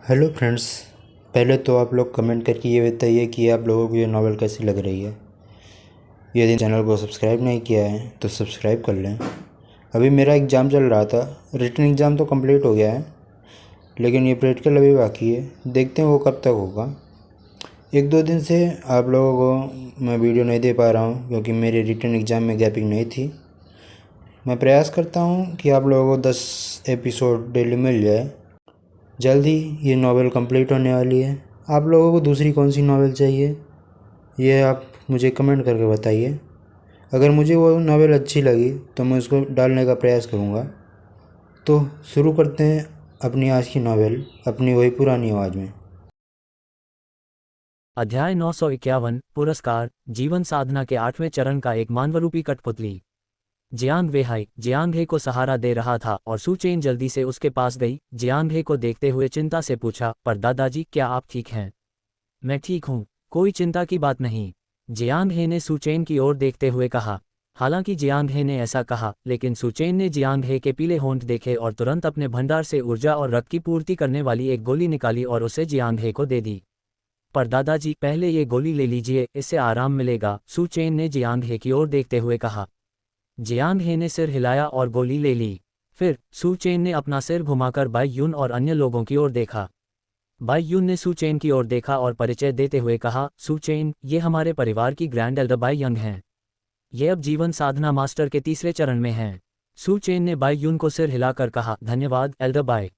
Hello friends. पहले तो आप लोग कमेंट करके ये बताइए कि आप लोगों को ये नावल कैसी लग रही है। यदि चैनल को सब्सक्राइब नहीं किया है तो सब्सक्राइब कर लें। अभी मेरा एग्ज़ाम चल रहा था, रिटन एग्ज़ाम तो कंप्लीट हो गया है, लेकिन ये प्रैक्टिकल अभी बाकी है। देखते हैं वो कब तक होगा। एक दो दिन से आप लोगों को मैं वीडियो नहीं दे पा रहा हूँ क्योंकि मेरे रिटन एग्ज़ाम में गैपिंग नहीं थी। मैं प्रयास करता हूँ कि आप लोगों को 10 एपिसोड डेली मिल जाए। जल्द ही ये नावल कंप्लीट होने वाली है। आप लोगों को दूसरी कौन सी नावल चाहिए ये आप मुझे कमेंट करके बताइए। अगर मुझे वो नावल अच्छी लगी तो मैं उसको डालने का प्रयास करूँगा। तो शुरू करते हैं अपनी आज की नावल अपनी वही पुरानी आवाज़ में। अध्याय 951 पुरस्कार जीवन साधना के 8वें चरण का एक मानवरूपी कठपुतली। जियांग वेहाई जियांगहे को सहारा दे रहा था और सुचेन जल्दी से उसके पास गई। जियांगहे को देखते हुए चिंता से पूछा, पर दादाजी क्या आप ठीक हैं? मैं ठीक हूँ, कोई चिंता की बात नहीं, जियांगहे ने सुचेन की ओर देखते हुए कहा। हालांकि जियांगहे ने ऐसा कहा, लेकिन सुचेन ने जियांगहे के पीले होंठ देखे और तुरंत अपने भंडार से ऊर्जा और रक्त की पूर्ति करने वाली एक गोली निकाली और उसे जियांगहे को दे दी। पर दादाजी पहले ये गोली ले लीजिए, इससे आराम मिलेगा, सुचेन ने जियांगहे की ओर देखते हुए कहा। जियांगहे ने सिर हिलाया और गोली ले ली। फिर सुचेन ने अपना सिर घुमाकर बाई युन और अन्य लोगों की ओर देखा। बाई युन ने सुचेन की ओर देखा और परिचय देते हुए कहा, सुचेन, ये हमारे परिवार की ग्रैंड एल्डर बाई यंग हैं। ये अब जीवन साधना मास्टर के तीसरे चरण में हैं। सुचेन ने बाई युन को सिर हिलाकर कहा, धन्यवाद एल्डर बाई।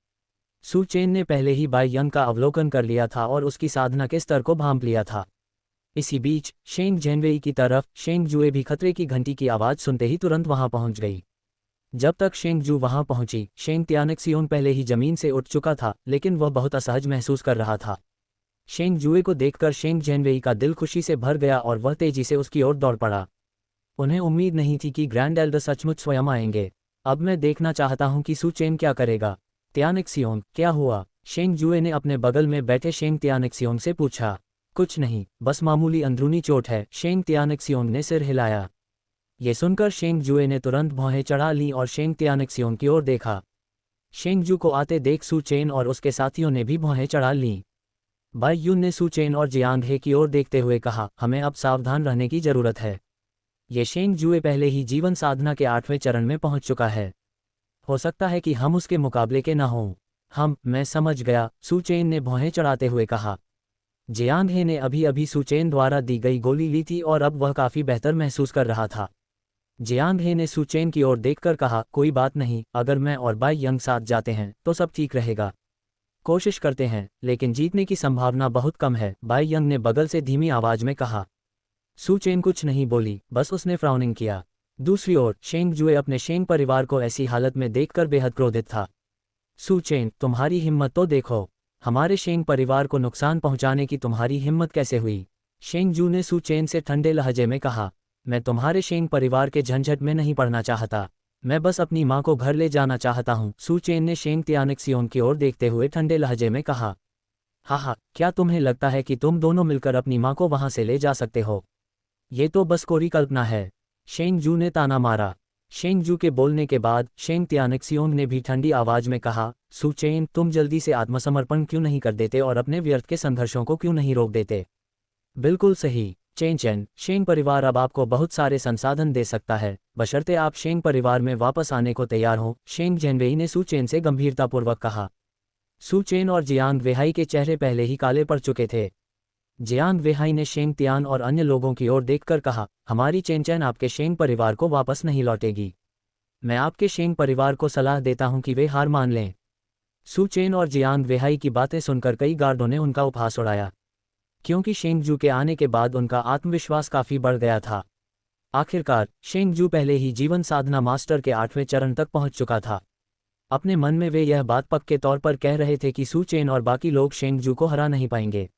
सुचेन ने पहले ही बाई यंग का अवलोकन कर लिया था और उसकी साधना के स्तर को भांप लिया था। इसी बीच शेंग जेनवेई की तरफ शेंग जुए भी खतरे की घंटी की आवाज़ सुनते ही तुरंत वहां पहुंच गई। जब तक शेंग जू वहां पहुंची, शेंग तियानक्सियोन पहले ही जमीन से उठ चुका था, लेकिन वह बहुत असहज महसूस कर रहा था। शेंग जुए को देखकर शेंग जेनवेई का दिल खुशी से भर गया और वह तेजी से उसकी ओर दौड़ पड़ा। उन्हें उम्मीद नहीं थी कि ग्रैंड एल्डर सचमुच स्वयं आएंगे। अब मैं देखना चाहता हूं कि सुचेन क्या करेगा। तियानक्सियोन, क्या हुआ? शेंग जुए ने अपने बगल में बैठे शेंग तियानक्सियोन से पूछा। कुछ नहीं, बस मामूली अंदरूनी चोट है, शेंग तियानक्सियोन ने सिर हिलाया। ये सुनकर शेंग जुए ने तुरंत भौहें चढ़ा लीं और शेंग तियानक्सियोन की ओर देखा। शेंग जू को आते देख सुचेन और उसके साथियों ने भी भौहें चढ़ा लीं। बाई युन ने सुचेन और जियांगहे की ओर देखते हुए कहा, हमें अब सावधान रहने की जरूरत है। ये शेंग जुए पहले ही जीवन साधना के 8वें चरण में पहुंच चुका है। हो सकता है कि हम उसके मुकाबले के न हों। मैं समझ गया, सुचेन ने भौहें चढ़ाते हुए कहा। जियांगहे ने अभी अभी सुचेन द्वारा दी गई गोली ली थी और अब वह काफ़ी बेहतर महसूस कर रहा था। जियांगहे ने सुचेन की ओर देखकर कहा, कोई बात नहीं, अगर मैं और बाई यंग साथ जाते हैं तो सब ठीक रहेगा। कोशिश करते हैं, लेकिन जीतने की संभावना बहुत कम है, बाई यंग ने बगल से धीमी आवाज में कहा। सुचेन कुछ नहीं बोली, बस उसने फ्राउनिंग किया। दूसरी ओर शेंग जुए अपने शेंग परिवार को ऐसी हालत में देखकर बेहद क्रोधित था। सुचेन, तुम्हारी हिम्मत तो देखो, हमारे शेंग परिवार को नुकसान पहुंचाने की तुम्हारी हिम्मत कैसे हुई? शेंग जू ने सुचेन से ठंडे लहजे में कहा। मैं तुम्हारे शेंग परिवार के झंझट में नहीं पड़ना चाहता, मैं बस अपनी माँ को घर ले जाना चाहता हूँ, सुचेन ने शेंग तियानक्सियोन की ओर देखते हुए ठंडे लहजे में कहा। हाँ, क्या तुम्हें लगता है कि तुम दोनों मिलकर अपनी माँ को वहां से ले जा सकते हो? ये तो बस कोरी कल्पना है, शेंग जू ने ताना मारा। शेंग जू के बोलने के बाद शेंग तियानक्सियोंग ने भी ठंडी आवाज में कहा, सुचेन, तुम जल्दी से आत्मसमर्पण क्यों नहीं कर देते और अपने व्यर्थ के संघर्षों को क्यों नहीं रोक देते? बिल्कुल सही, चेन चेन, शेंग परिवार अब आपको बहुत सारे संसाधन दे सकता है, बशर्ते आप शेंग परिवार में वापस आने को तैयार हो, शेंग जेनवेई ने सुचेन से गंभीरतापूर्वक कहा। सुचेन और जियांग वेहाई के चेहरे पहले ही काले पड़ चुके थे। जियांग वेहाई ने शेंग तियान और अन्य लोगों की ओर देखकर कहा, हमारी चेनचैन आपके शेंग परिवार को वापस नहीं लौटेगी। मैं आपके शेंग परिवार को सलाह देता हूं कि वे हार मान लें। सुचेन और जियांग वेहाई की बातें सुनकर कई गार्डों ने उनका उपहास उड़ाया, क्योंकि शेंग जू के आने के बाद उनका आत्मविश्वास काफी बढ़ गया था। आखिरकार शेंग जू पहले ही जीवन साधना मास्टर के 8वें चरण तक पहुंच चुका था। अपने मन में वे यह बात पक्के तौर पर कह रहे थे कि सुचेन और बाकी लोग शेंग जू को हरा नहीं पाएंगे।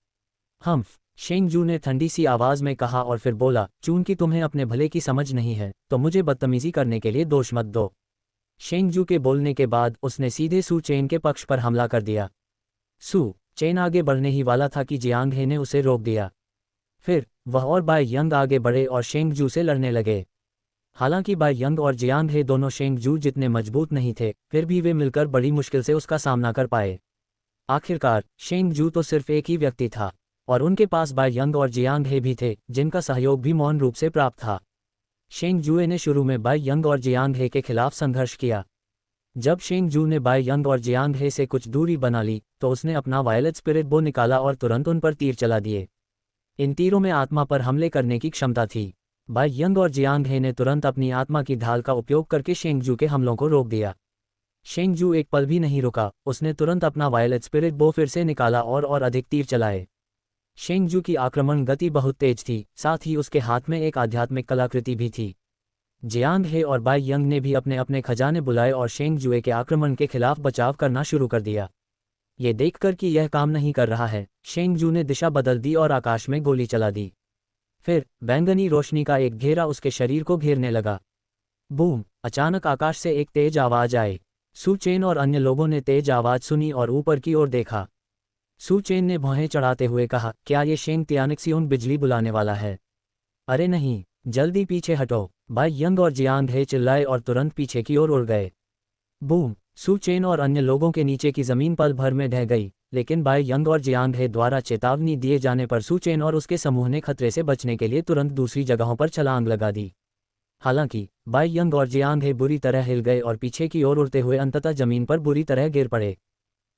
शेंग जू ने ठंडी सी आवाज में कहा और फिर बोला, चूंकि तुम्हें अपने भले की समझ नहीं है, तो मुझे बदतमीजी करने के लिए दोष मत दो। शेंग जू के बोलने के बाद उसने सीधे सू चेन के पक्ष पर हमला कर दिया। सू चेन आगे बढ़ने ही वाला था कि जियांगहे ने उसे रोक दिया। फिर वह और बाई यंग आगे बढ़े और शेंग जू से लड़ने लगे। हालांकि बाई यंग और जियांगहे दोनों शेंग जू जितने मजबूत नहीं थे, फिर भी वे मिलकर बड़ी मुश्किल से उसका सामना कर पाए। आखिरकार शेंग जू तो सिर्फ एक ही व्यक्ति था, और उनके पास बाई यंग और जियांग हे भी थे, जिनका सहयोग भी मौन रूप से प्राप्त था। शेंग जुए ने शुरू में बाई यंग और जियांग हे के खिलाफ संघर्ष किया। जब शेंग जू ने बाई यंग और जियांग हे से कुछ दूरी बना ली तो उसने अपना वायलेट स्पिरिट बो निकाला और तुरंत उन पर तीर चला दिए। इन तीरों में आत्मा पर हमले करने की क्षमता थी। बाई यंग और जियांग हे ने तुरंत अपनी आत्मा की ढाल का उपयोग करके शेंग जू के हमलों को रोक दिया। शेंग जू एक पल भी नहीं रुका, उसने तुरंत अपना वायलेट स्पिरिट बो फिर से निकाला और अधिक तीर चलाए। शेंग जू की आक्रमण गति बहुत तेज थी, साथ ही उसके हाथ में एक आध्यात्मिक कलाकृति भी थी। जियांग हे और बाई यंग ने भी अपने अपने खजाने बुलाए और शेंग जुए के आक्रमण के खिलाफ बचाव करना शुरू कर दिया। ये देखकर कि यह काम नहीं कर रहा है, शेंग जू ने दिशा बदल दी और आकाश में गोली चला दी। फिर बैंगनी रोशनी का एक घेरा उसके शरीर को घेरने लगा। बूम! अचानक आकाश से एक तेज आवाज आई। सू चेन और अन्य लोगों ने तेज आवाज सुनी और ऊपर की ओर देखा। सू चेन ने भौहें चढ़ाते हुए कहा, क्या ये शेंग तियानिक्सियोंग बिजली बुलाने वाला है? अरे नहीं, जल्दी पीछे हटो! बाई यंग और जियांग हे चिल्लाए और तुरंत पीछे की ओर उड़ गए। बूम! सू चेन और अन्य लोगों के नीचे की जमीन पल भर में ढह गई, लेकिन बाई यंग और जियांग हे द्वारा चेतावनी दिए जाने पर सू चेन और उसके समूह ने खतरे से बचने के लिए तुरंत दूसरी जगहों पर छलांग लगा दी। हालांकि बाई यंग और जियांग हे बुरी तरह हिल गए और पीछे की ओर उड़ते हुए अंततः जमीन पर बुरी तरह गिर पड़े।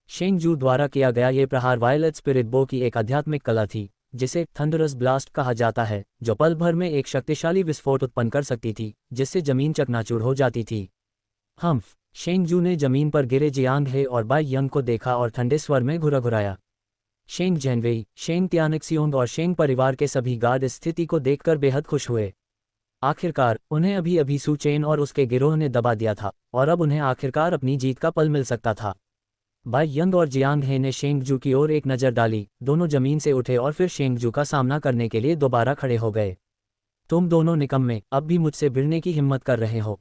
शेंग जू द्वारा किया गया ये प्रहार वायलेट स्पिरिट बो की एक आध्यात्मिक कला थी, जिसे थंडरस ब्लास्ट कहा जाता है, जो पल भर में एक शक्तिशाली विस्फोट उत्पन्न कर सकती थी, जिससे जमीन चकनाचूर हो जाती थी। हम्फ! शेंग जू ने जमीन पर गिरे जियांग हे और बाई यंग को देखा और ठंडे स्वर में घुराघुराया। शेंग जेनवेई, शेंग तियानिक्सियोंग और शेंग परिवार के सभी गार्ड इस स्थिति को देखकर बेहद खुश हुए। आखिरकार उन्हें अभी अभी सू चेन और उसके गिरोह ने दबा दिया था, और अब उन्हें आखिरकार अपनी जीत का पल मिल सकता था। बाई यंग और जियांग हे ने शेंग जू की ओर एक नज़र डाली, दोनों जमीन से उठे और फिर शेंग जू का सामना करने के लिए दोबारा खड़े हो गए। तुम दोनों निकम्मे अब भी मुझसे भिड़ने की हिम्मत कर रहे हो?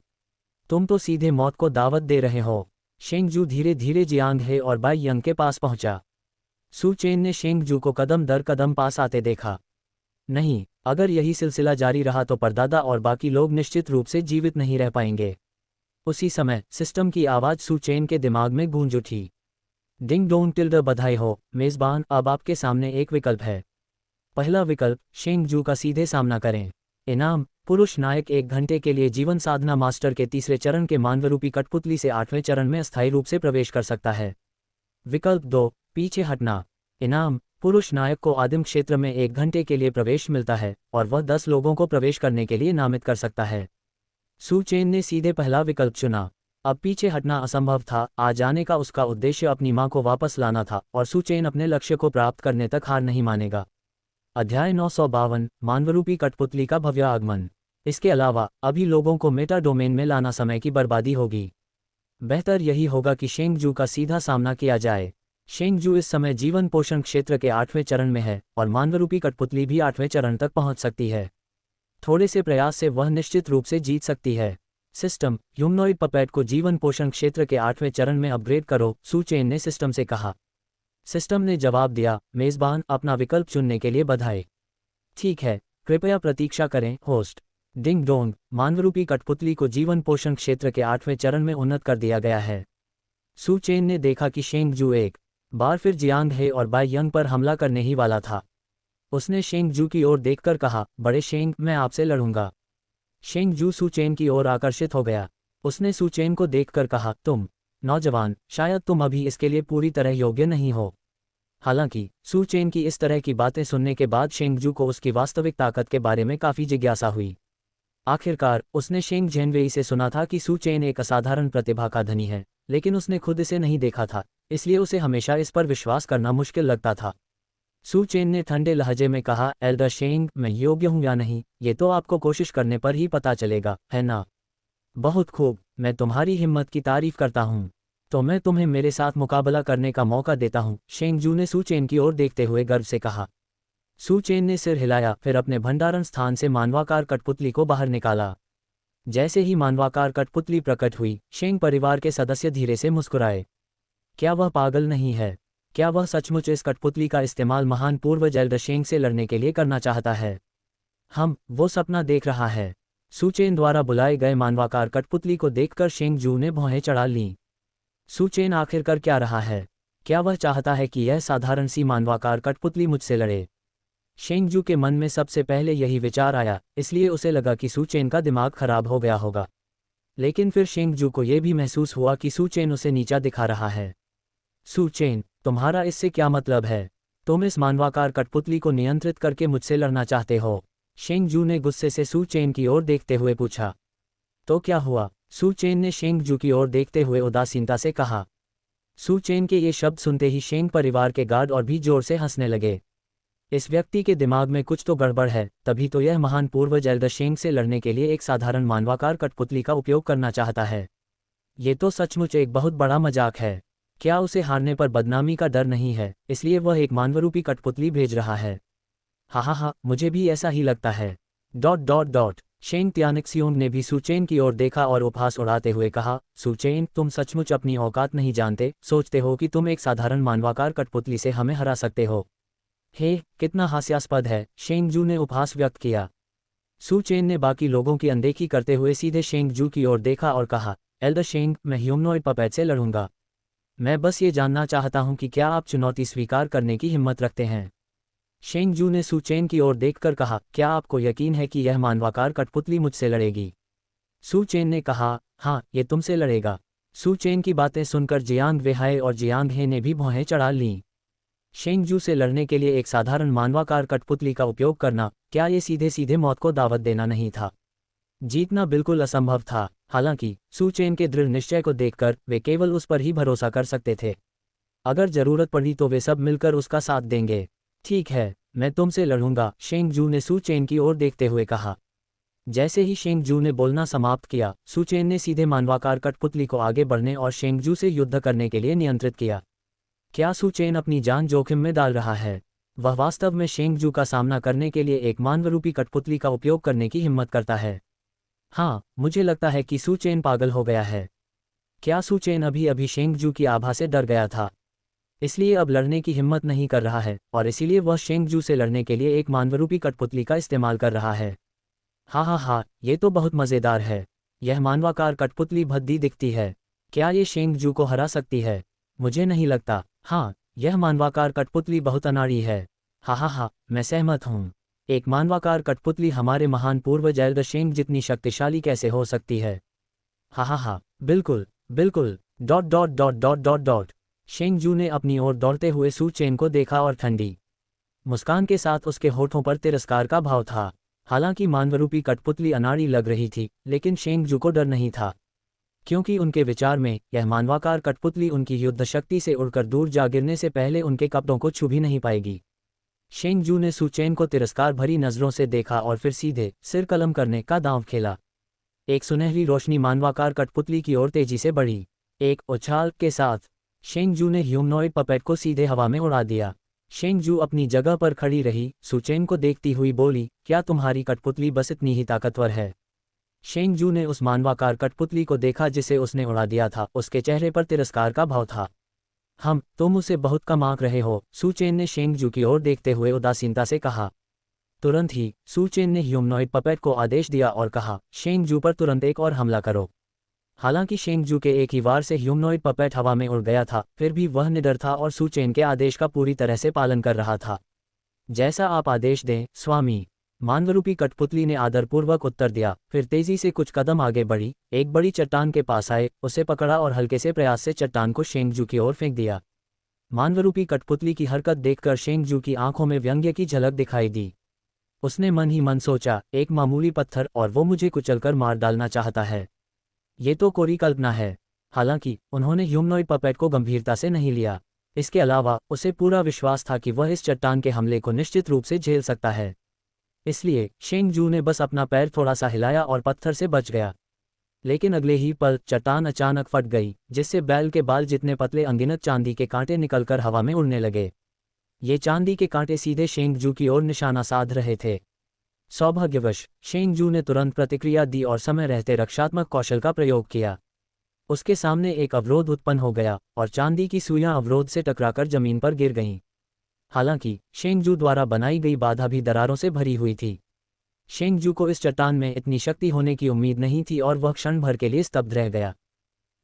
तुम तो सीधे मौत को दावत दे रहे हो। शेंग जू धीरे धीरे जियांग हे और बाई यंग के पास पहुंचा। सू चेन ने शेंग जू को कदम दर कदम पास आते देखा। नहीं, अगर यही सिलसिला जारी रहा तो परदादा और बाकी लोग निश्चित रूप से जीवित नहीं रह पाएंगे। उसी समय सिस्टम की आवाज़ सू चेन के दिमाग में गूंज उठी। डिंग डोंग टिल्डर, बधाई हो मेज़बान, अब आपके सामने एक विकल्प है। पहला विकल्प, शेंग जू का सीधे सामना करें। इनाम, पुरुष नायक 1 घंटे के लिए जीवन साधना मास्टर के तीसरे चरण के मानवरूपी कठपुतली से 8वें चरण में अस्थायी रूप से प्रवेश कर सकता है। विकल्प 2, पीछे हटना। इनाम, पुरुष नायक को आदिम क्षेत्र में 1 घंटे के लिए प्रवेश मिलता है और वह 10 लोगों को प्रवेश करने के लिए नामित कर सकता है। सू चेन ने सीधे पहला विकल्प चुना। अब पीछे हटना असंभव था, आ जाने का उसका उद्देश्य अपनी मां को वापस लाना था, और सू चेन अपने लक्ष्य को प्राप्त करने तक हार नहीं मानेगा। अध्याय 952, मानवरूपी कठपुतली का भव्य आगमन। इसके अलावा अभी लोगों को मेटा डोमेन में लाना समय की बर्बादी होगी। बेहतर यही होगा कि शेंग जू का सीधा सामना किया जाए। शेंग जू इस समय जीवन पोषण क्षेत्र के 8वें चरण में है और मानवरूपी कठपुतली भी 8वें चरण तक पहुंच सकती है। थोड़े से प्रयास से वह निश्चित रूप से जीत सकती है। सिस्टम, ह्यूमनॉइड पपेट को जीवन पोषण क्षेत्र के 8वें चरण में अपग्रेड करो, सू चेन ने सिस्टम से कहा। सिस्टम ने जवाब दिया, मेज़बान, अपना विकल्प चुनने के लिए बधाई। ठीक है, कृपया प्रतीक्षा करें होस्ट। डिंग डोंग, मानवरूपी कठपुतली को जीवन पोषण क्षेत्र के 8वें चरण में उन्नत कर दिया गया है। सू चेन ने देखा कि शेंग जू एक बार फिर जियांग हे और बाई यंग पर हमला करने ही वाला था। उसने शेंग जू की ओर देखकर कहा, बड़े शेंग, मैं आपसे लड़ूंगा। शेंग जू सू चेन की ओर आकर्षित हो गया। उसने सू चेन को देखकर कहा, तुम नौजवान, शायद तुम अभी इसके लिए पूरी तरह योग्य नहीं हो। हालांकि सू चेन की इस तरह की बातें सुनने के बाद शेंग जू को उसकी वास्तविक ताकत के बारे में काफ़ी जिज्ञासा हुई। आखिरकार उसने शेंग जेनवेई से सुना था कि सू चेन एक असाधारण प्रतिभा का धनी है, लेकिन उसने खुद इसे नहीं देखा था, इसलिए उसे हमेशा इस पर विश्वास करना मुश्किल लगता था। सू चेन ने ठंडे लहजे में कहा, एल्डर शेंग, मैं योग्य हूं या नहीं, ये तो आपको कोशिश करने पर ही पता चलेगा, है ना? बहुत खूब, मैं तुम्हारी हिम्मत की तारीफ करता हूँ। तो मैं तुम्हें मेरे साथ मुकाबला करने का मौका देता हूँ, शेंग जू ने सू चेन की ओर देखते हुए गर्व से कहा। सू चेन ने सिर हिलाया, फिर अपने भंडारण स्थान से मानवाकार कठपुतली को बाहर निकाला। जैसे ही मानवाकार कठपुतली प्रकट हुई, शेंग परिवार के सदस्य धीरे से मुस्कुराए। क्या वह पागल नहीं है? क्या वह सचमुच इस कठपुतली का इस्तेमाल महान पूर्वज एल्डर शेंग से लड़ने के लिए करना चाहता है? वो सपना देख रहा है। सू चेन द्वारा बुलाए गए मानवाकार कठपुतली को देखकर शेंग जू ने भौहें चढ़ा लीं। सू चेन आखिर कर क्या रहा है? क्या वह चाहता है कि यह साधारण सी मानवाकार कठपुतली मुझसे लड़े? शेंगजू के मन में सबसे पहले यही विचार आया, इसलिए उसे लगा कि सू चेन का दिमाग खराब हो गया होगा। लेकिन फिर शेंगजू को यह भी महसूस हुआ कि सू चेन उसे नीचा दिखा रहा है। सू चेन, तुम्हारा इससे क्या मतलब है? तुम इस मानवाकार कठपुतली को नियंत्रित करके मुझसे लड़ना चाहते हो? शेंगजू ने गुस्से से सू चेन की ओर देखते हुए पूछा। तो क्या हुआ? सू चेन ने शेंगजू की ओर देखते हुए उदासीनता से कहा। सू चेन के ये शब्द सुनते ही शेंग परिवार के गार्ड और भी जोर से हंसने लगे। इस व्यक्ति के दिमाग में कुछ तो गड़बड़ है, तभी तो यह महान पूर्वज एल्डर शेंग से लड़ने के लिए एक साधारण मानवाकार कठपुतली का उपयोग करना चाहता है। ये तो सचमुच एक बहुत बड़ा मजाक है। क्या उसे हारने पर बदनामी का डर नहीं है, इसलिए वह एक मानवरूपी कठपुतली भेज रहा है? हा, मुझे भी ऐसा ही लगता है। ... शेंग त्यानिक्सियोंग ने भी सूचेन की ओर देखा और उपहास उड़ाते हुए कहा, सूचेन, तुम सचमुच अपनी औकात नहीं जानते, सोचते हो कि तुम एक साधारण मानवाकार कठपुतली से हमें हरा सकते हो। हे, कितना हास्यास्पद है, शेंगजू ने उपहास व्यक्त किया। सू चेन ने बाकी लोगों की अनदेखी करते हुए सीधे शेंगजू की ओर देखा और कहा, एल्डर शेंग, मैं ह्यूमनॉइड पपेट से लड़ूंगा। मैं बस ये जानना चाहता हूं कि क्या आप चुनौती स्वीकार करने की हिम्मत रखते हैं? शेंगजू ने सू चेन की ओर देखकर कहा, क्या आपको यकीन है कि यह मानवाकार कठपुतली मुझसे लड़ेगी? सू चेन ने कहा, हाँ, ये तुमसे लड़ेगा। सू चेन की बातें सुनकर जियांग वेहाई और जियांग हे ने भी भौहें चढ़ा लीं। शेंगजू से लड़ने के लिए एक साधारण मानवाकार कठपुतली का उपयोग करना, क्या ये सीधे सीधे मौत को दावत देना नहीं था? जीतना बिल्कुल असंभव था। हालांकि सू चेन के दृढ़ निश्चय को देखकर वे केवल उस पर ही भरोसा कर सकते थे। अगर जरूरत पड़ी तो वे सब मिलकर उसका साथ देंगे। ठीक है, मैं तुमसे लड़ूंगा, शेंगजू ने सू चेन की ओर देखते हुए कहा। जैसे ही शेंगजू ने बोलना समाप्त किया, सू चेन ने सीधे मानवाकार कठपुतली को आगे बढ़ने और शेंगजू से युद्ध करने के लिए नियंत्रित किया। क्या सू चेन अपनी जान जोखिम में डाल रहा है? वह वास्तव में शेंगजू का सामना करने के लिए एक मानवरूपी कठपुतली का उपयोग करने की हिम्मत करता है? हाँ, मुझे लगता है कि सू चेन पागल हो गया है। क्या सू चेन अभी अभी शेंगजू की आभा से डर गया था, इसलिए अब लड़ने की हिम्मत नहीं कर रहा है, और इसीलिए वह शेंगजू से लड़ने के लिए एक मानवरूपी कठपुतली का इस्तेमाल कर रहा है? हाँ, ये तो बहुत मज़ेदार है। यह मानवाकार कठपुतली भद्दी दिखती है। क्या ये शेंगजू को हरा सकती है? मुझे नहीं लगता। हाँ, यह मानवाकार कठपुतली बहुत अनाड़ी है। हाँ, मैं सहमत हूँ। एक मानवाकार कठपुतली हमारे महान पूर्वज एल्डर शेंग जितनी शक्तिशाली कैसे हो सकती है? हाँ, बिल्कुल। ... शेंगजू ने अपनी ओर दौड़ते हुए सू चेन को देखा और ठंडी मुस्कान के साथ उसके होठों पर तिरस्कार का भाव था। हालांकि मानवरूपी कठपुतली अनाड़ी लग रही थी, लेकिन शेंगजू को डर नहीं था, क्योंकि उनके विचार में यह मानवाकार कठपुतली उनकी युद्ध शक्ति से उड़कर दूर जा गिरने से पहले उनके कपड़ों को छू भी नहीं पाएगी। शेंगजू ने सू चेन को तिरस्कार भरी नज़रों से देखा और फिर सीधे सिर कलम करने का दांव खेला। एक सुनहरी रोशनी मानवाकार कठपुतली की ओर तेजी से बढ़ी। एक उछाल के साथ शेंगजू ने ह्यूमनॉइड पपेट को सीधे हवा में उड़ा दिया। शेंगजू अपनी जगह पर खड़ी रही, सू चेन को देखती हुई बोली, क्या तुम्हारी कठपुतली बस इतनी ही ताकतवर है? शेंगजू ने उस मानवाकार कठपुतली को देखा जिसे उसने उड़ा दिया था। उसके चेहरे पर तिरस्कार का भाव था। तुम उसे बहुत कम आंक रहे हो, सू चेन ने शेंगजू की ओर देखते हुए उदासीनता से कहा। तुरंत ही सू चेन ने ह्यूमनॉइड पपेट को आदेश दिया और कहा, शेंगजू पर तुरंत एक और हमला करो। हालांकि शेंगजू के एक ही वार से ह्यूमनॉइड पपेट हवा में उड़ गया था, फिर भी वह निडर था और सू चेन के आदेश का पूरी तरह से पालन कर रहा था। जैसा आप आदेश दें, स्वामी, मानवरूपी कठपुतली ने आदरपूर्वक उत्तर दिया। फिर तेजी से कुछ कदम आगे बढ़ी, एक बड़ी चट्टान के पास आए, उसे पकड़ा और हल्के से प्रयास से चट्टान को शेंगजू की ओर फेंक दिया। मानवरूपी कठपुतली की हरकत देखकर शेंगजू की आंखों में व्यंग्य की झलक दिखाई दी। उसने मन ही मन सोचा, एक मामूली पत्थर और वो मुझे कुचलकर मार डालना चाहता है। ये तो कोरी कल्पना है। हालांकि उन्होंने ह्यूमनॉइड पपेट को गंभीरता से नहीं लिया। इसके अलावा उसे पूरा विश्वास था कि वह इस चट्टान के हमले को निश्चित रूप से झेल सकता है। इसलिए शेंगजू ने बस अपना पैर थोड़ा सा हिलाया और पत्थर से बच गया। लेकिन अगले ही पल चट्टान अचानक फट गई, जिससे बैल के बाल जितने पतले अनगिनत चांदी के कांटे निकलकर हवा में उड़ने लगे। ये चांदी के कांटे सीधे शेंगजू की ओर निशाना साध रहे थे। सौभाग्यवश शेंगजू ने तुरंत प्रतिक्रिया दी और समय रहते रक्षात्मक कौशल का प्रयोग किया। उसके सामने एक अवरोध उत्पन्न हो गया और चांदी की सुइयां अवरोध से टकराकर जमीन पर गिर गईं। हालांकि शेंगजू द्वारा बनाई गई बाधा भी दरारों से भरी हुई थी। शेंगजू को इस चट्टान में इतनी शक्ति होने की उम्मीद नहीं थी और वह क्षण भर के लिए स्तब्ध रह गया।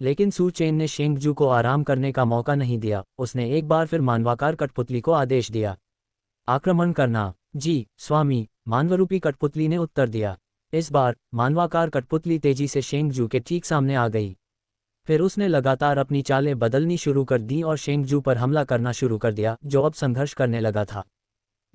लेकिन सू चेन ने शेंगजू को आराम करने का मौका नहीं दिया। उसने एक बार फिर मानवाकार कठपुतली को आदेश दिया, आक्रमण करना। जी स्वामी, मानवरूपी कठपुतली ने उत्तर दिया। इस बार मानवाकार कठपुतली तेजी से शेंगजू के ठीक सामने आ गई। फिर उसने लगातार अपनी चालें बदलनी शुरू कर दी और शेंगजू पर हमला करना शुरू कर दिया, जो अब संघर्ष करने लगा था।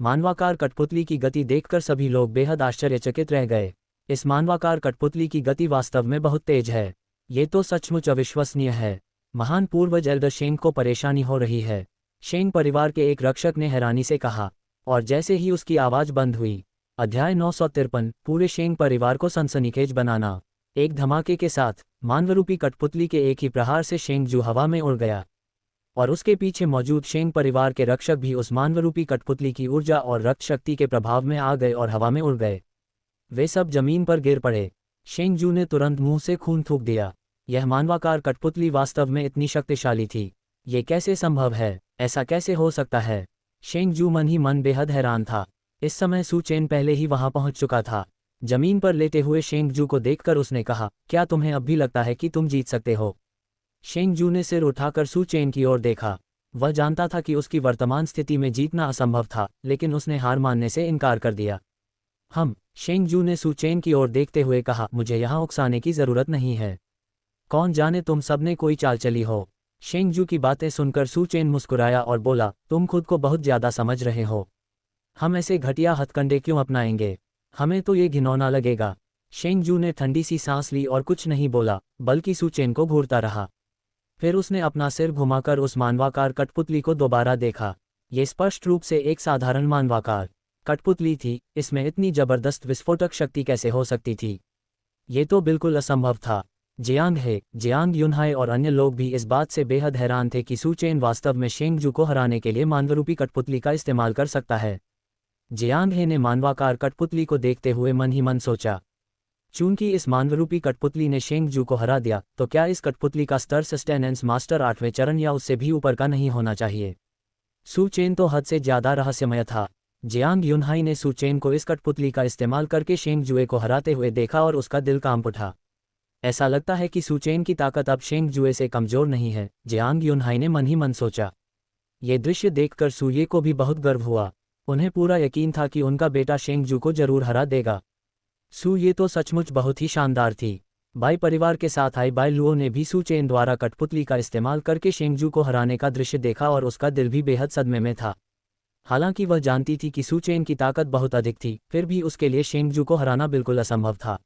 मानवाकार कठपुतली की गति देखकर सभी लोग बेहद आश्चर्यचकित रह गए। इस मानवाकार कठपुतली की गति वास्तव में बहुत तेज है। ये तो सचमुच अविश्वसनीय है। महान पूर्वज एल्डर शेंग को परेशानी हो रही है, शेंग परिवार के एक रक्षक ने हैरानी से कहा। और जैसे ही उसकी आवाज बंद हुई, अध्याय 953 पूरे शेंग परिवार को सनसनीखेज बनाना। एक धमाके के साथ मानवरूपी कठपुतली के एक ही प्रहार से शेंगजू हवा में उड़ गया और उसके पीछे मौजूद शेंग परिवार के रक्षक भी उस मानवरूपी कठपुतली की ऊर्जा और रक्त शक्ति के प्रभाव में आ गए और हवा में उड़ गए। वे सब जमीन पर गिर पड़े। शेंगजू ने तुरंत मुंह से खून थूक दिया। यह मानवाकार कठपुतली वास्तव में इतनी शक्तिशाली थी। ये कैसे संभव है? ऐसा कैसे हो सकता है? शेंगजू मन ही मन बेहद हैरान था। इस समय सू चेन पहले ही वहां पहुंच चुका था। जमीन पर लेटे हुए शेंगजू को देखकर उसने कहा, क्या तुम्हें अब भी लगता है कि तुम जीत सकते हो? शेंगजू ने सिर उठाकर सू चेन की ओर देखा। वह जानता था कि उसकी वर्तमान स्थिति में जीतना असंभव था, लेकिन उसने हार मानने से इनकार कर दिया। शेंगजू ने सू चेन की ओर देखते हुए कहा, मुझे यहाँ उकसाने की जरूरत नहीं है। कौन जाने तुम सबने कोई चाल चली हो। शेंगजू की बातें सुनकर सू चेन मुस्कुराया और बोला, तुम खुद को बहुत ज्यादा समझ रहे हो। हम ऐसे घटिया हथकंडे क्यों अपनाएंगे? हमें तो ये घिनौना लगेगा। शेंगजू ने ठंडी सी सांस ली और कुछ नहीं बोला, बल्कि सू चेन को घूरता रहा। फिर उसने अपना सिर घुमाकर उस मानवाकार कठपुतली को दोबारा देखा। ये स्पष्ट रूप से एक साधारण मानवाकार कठपुतली थी। इसमें इतनी जबरदस्त विस्फोटक शक्ति कैसे हो सकती थी? ये तो बिल्कुल असंभव था। जियांग युनहाई और अन्य लोग भी इस बात से बेहद हैरान थे कि सू चेन वास्तव में शेंगजू को हराने के लिए मानवरूपी कठपुतली का इस्तेमाल कर सकता है। जियांग हे ने मानवाकार कठपुतली को देखते हुए मन ही मन सोचा, चूंकि इस मानवरूपी कठपुतली ने शेंगजू को हरा दिया, तो क्या इस कठपुतली का स्तर सस्टेनेंस मास्टर 8वें चरण या उससे भी ऊपर का नहीं होना चाहिए? सू चेन तो हद से ज्यादा रहस्यमय था। जियांग युनहाई ने सू चेन को इस कठपुतली का इस्तेमाल करके शेंगजुए को हराते हुए देखा और उसका दिल कांप उठा। ऐसा लगता है कि सू चेन की ताकत अब शेंगजुए से कमजोर नहीं है, जियांग युनहाई ने मन ही मन सोचा। ये दृश्य देखकर सूये को भी बहुत गर्व हुआ। उन्हें पूरा यकीन था कि उनका बेटा शेंगजू को जरूर हरा देगा। सू ये तो सचमुच बहुत ही शानदार थी। बाई परिवार के साथ आई बाई लुओ ने भी सू चेन द्वारा कठपुतली का इस्तेमाल करके शेंगजू को हराने का दृश्य देखा और उसका दिल भी बेहद सदमे में था। हालांकि वह जानती थी कि सू चेन की ताकत बहुत अधिक थी, फिर भी उसके लिए शेंगजू को हराना बिल्कुल असंभव था।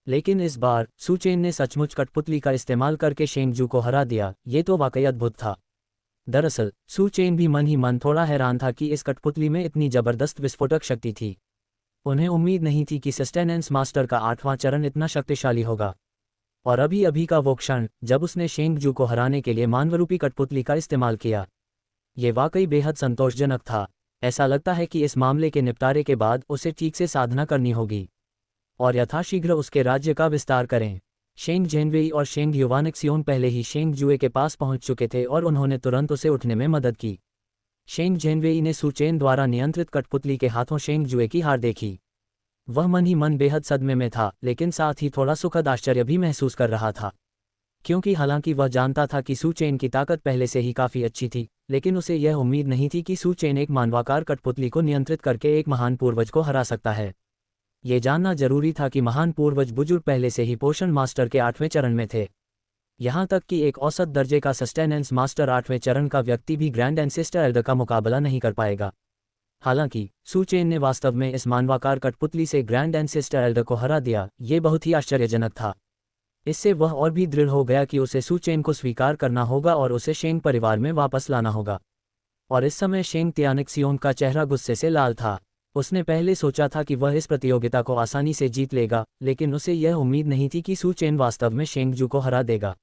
लेकिन इस बार सू चेन ने सचमुच कठपुतली का इस्तेमाल करके शेंगजू को हरा दिया। ये तो वाकई अद्भुत था। दरअसल सू चेन भी मन ही मन थोड़ा हैरान था कि इस कठपुतली में इतनी जबरदस्त विस्फोटक शक्ति थी। उन्हें उम्मीद नहीं थी कि सस्टेनेंस मास्टर का 8वां चरण इतना शक्तिशाली होगा। और अभी अभी का वो क्षण जब उसने शेंगजू को हराने के लिए मानवरूपी कठपुतली का इस्तेमाल किया, ये वाकई बेहद संतोषजनक था। ऐसा लगता है कि इस मामले के निपटारे के बाद उसे ठीक से साधना करनी होगी और यथाशीघ्र उसके राज्य का विस्तार करें। शेंग जेनवेई और शेंग युवानक्सियोन पहले ही शेंग जुए के पास पहुंच चुके थे और उन्होंने तुरंत उसे उठने में मदद की। शेंग जेनवेई ने सू चेन द्वारा नियंत्रित कठपुतली के हाथों शेंग जुए की हार देखी। वह मन ही मन बेहद सदमे में था, लेकिन साथ ही थोड़ा सुखद आश्चर्य भी महसूस कर रहा था, क्योंकि हालांकि वह जानता था कि सू चेन की ताकत पहले से ही काफ़ी अच्छी थी, लेकिन उसे यह उम्मीद नहीं थी कि सू चेन एक मानवाकार कठपुतली को नियंत्रित करके एक महान पूर्वज को हरा सकता है। ये जानना जरूरी था कि महान पूर्वज बुजुर्ग पहले से ही पोषण मास्टर के 8वें चरण में थे। यहाँ तक कि एक औसत दर्जे का सस्टेनेंस मास्टर 8वें चरण का व्यक्ति भी ग्रैंड एंसेस्टर एल्डर का मुकाबला नहीं कर पाएगा। हालांकि सू चेन ने वास्तव में इस मानवाकार कठपुतली से ग्रैंड एंसेस्टर एल्डर को हरा दिया। ये बहुत ही आश्चर्यजनक था। इससे वह और भी दृढ़ हो गया कि उसे सू चेन को स्वीकार करना होगा और उसे शेंग परिवार में वापस लाना होगा। और इस समय शेंग तियानक्सियोन का चेहरा गुस्से से लाल था। उसने पहले सोचा था कि वह इस प्रतियोगिता को आसानी से जीत लेगा, लेकिन उसे यह उम्मीद नहीं थी कि सू चेन वास्तव में शेंगजू को हरा देगा।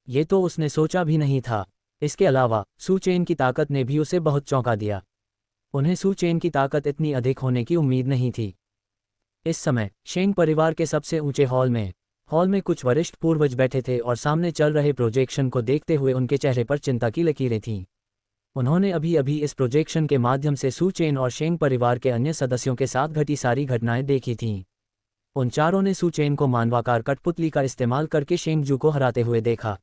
ये तो उसने सोचा भी नहीं था। इसके अलावा सू चेन की ताकत ने भी उसे बहुत चौंका दिया। उन्हें सू चेन की ताकत इतनी अधिक होने की उम्मीद नहीं थी। इस समय शेंग परिवार के सबसे ऊंचे हॉल में कुछ वरिष्ठ पूर्वज बैठे थे और सामने चल रहे प्रोजेक्शन को देखते हुए उनके चेहरे पर चिंता की लकीरें थीं। उन्होंने अभी अभी इस प्रोजेक्शन के माध्यम से सू चेन और शेंग परिवार के अन्य सदस्यों के साथ घटी सारी घटनाएं देखी थीं। उन चारों ने सू चेन को मानवाकार कठपुतली का इस्तेमाल करके शेंगजू को हराते हुए देखा।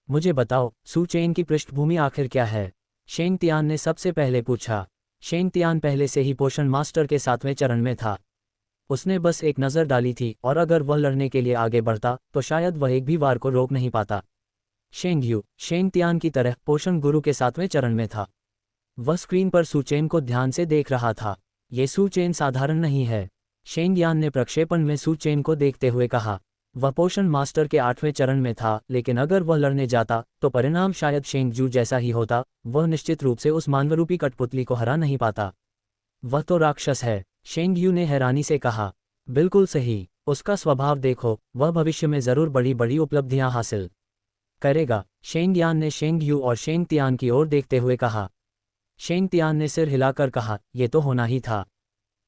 मुझे बताओ, सू चेन की पृष्ठभूमि आखिर क्या है? शेंग तियान ने सबसे पहले पूछा। शेंग तियान पहले से ही पोषण मास्टर के 7वें चरण में था। उसने बस एक नज़र डाली थी और अगर वह लड़ने के लिए आगे बढ़ता तो शायद वह एक भी वार को रोक नहीं पाता। शेंग यू शेंग तियान की तरह पोषण गुरु के 7वें चरण में था। वह स्क्रीन पर सू चेन को ध्यान से देख रहा था। ये सू चेन साधारण नहीं है। शेंग यान ने प्रक्षेपण में सू चेन को देखते हुए कहा। वह पोषण मास्टर के 8वें चरण में था, लेकिन अगर वह लड़ने जाता तो परिणाम शायद शेंग जू जैसा ही होता। वह निश्चित रूप से उस मानवरूपी कठपुतली को हरा नहीं पाता। वह तो राक्षस है, शेंग यू ने हैरानी से कहा। बिल्कुल सही, उसका स्वभाव देखो, वह भविष्य में जरूर बड़ी बड़ी उपलब्धियां हासिल करेगा। शेंग यान ने शेंग यू और शेंग तियान की ओर देखते हुए कहा। शेंग तियान ने सिर हिलाकर कहा, यह तो होना ही था।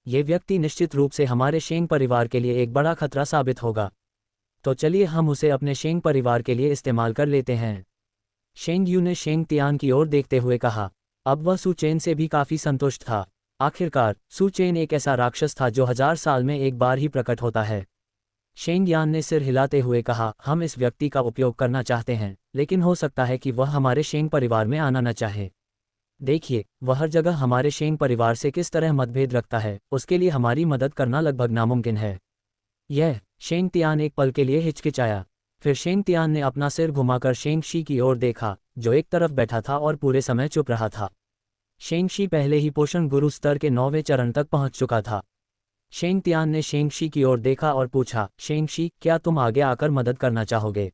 ये व्यक्ति निश्चित रूप से हमारे शेंग परिवार के लिए एक बड़ा खतरा साबित होगा। तो चलिए हम उसे अपने शेंग परिवार के लिए इस्तेमाल कर लेते हैं। शेंग यू ने शेंग तियान की ओर देखते हुए कहा। अब वह सू चेन से भी काफी संतुष्ट था। आखिरकार सू चेन एक ऐसा राक्षस था जो 1000 साल में एक बार ही प्रकट होता है। शेंग यान ने सिर हिलाते हुए कहा, हम इस व्यक्ति का उपयोग करना चाहते हैं, लेकिन हो सकता है कि वह हमारे शेंग परिवार में आना न चाहे। देखिए, वह हर जगह हमारे शेंग परिवार से किस तरह मतभेद रखता है, उसके लिए हमारी मदद करना लगभग नामुमकिन है। यह शेंग तियान एक पल के लिए हिचकिचाया। फिर शेंग तियान ने अपना सिर घुमाकर शेंग शी की ओर देखा, जो एक तरफ बैठा था और पूरे समय चुप रहा था। शेंग शी पहले ही पोषण गुरु स्तर के 9वें चरण तक पहुंच चुका था। शेंग तियान ने शेंग शी की ओर देखा और पूछा, शेंग शी, क्या तुम आगे आकर मदद करना चाहोगे?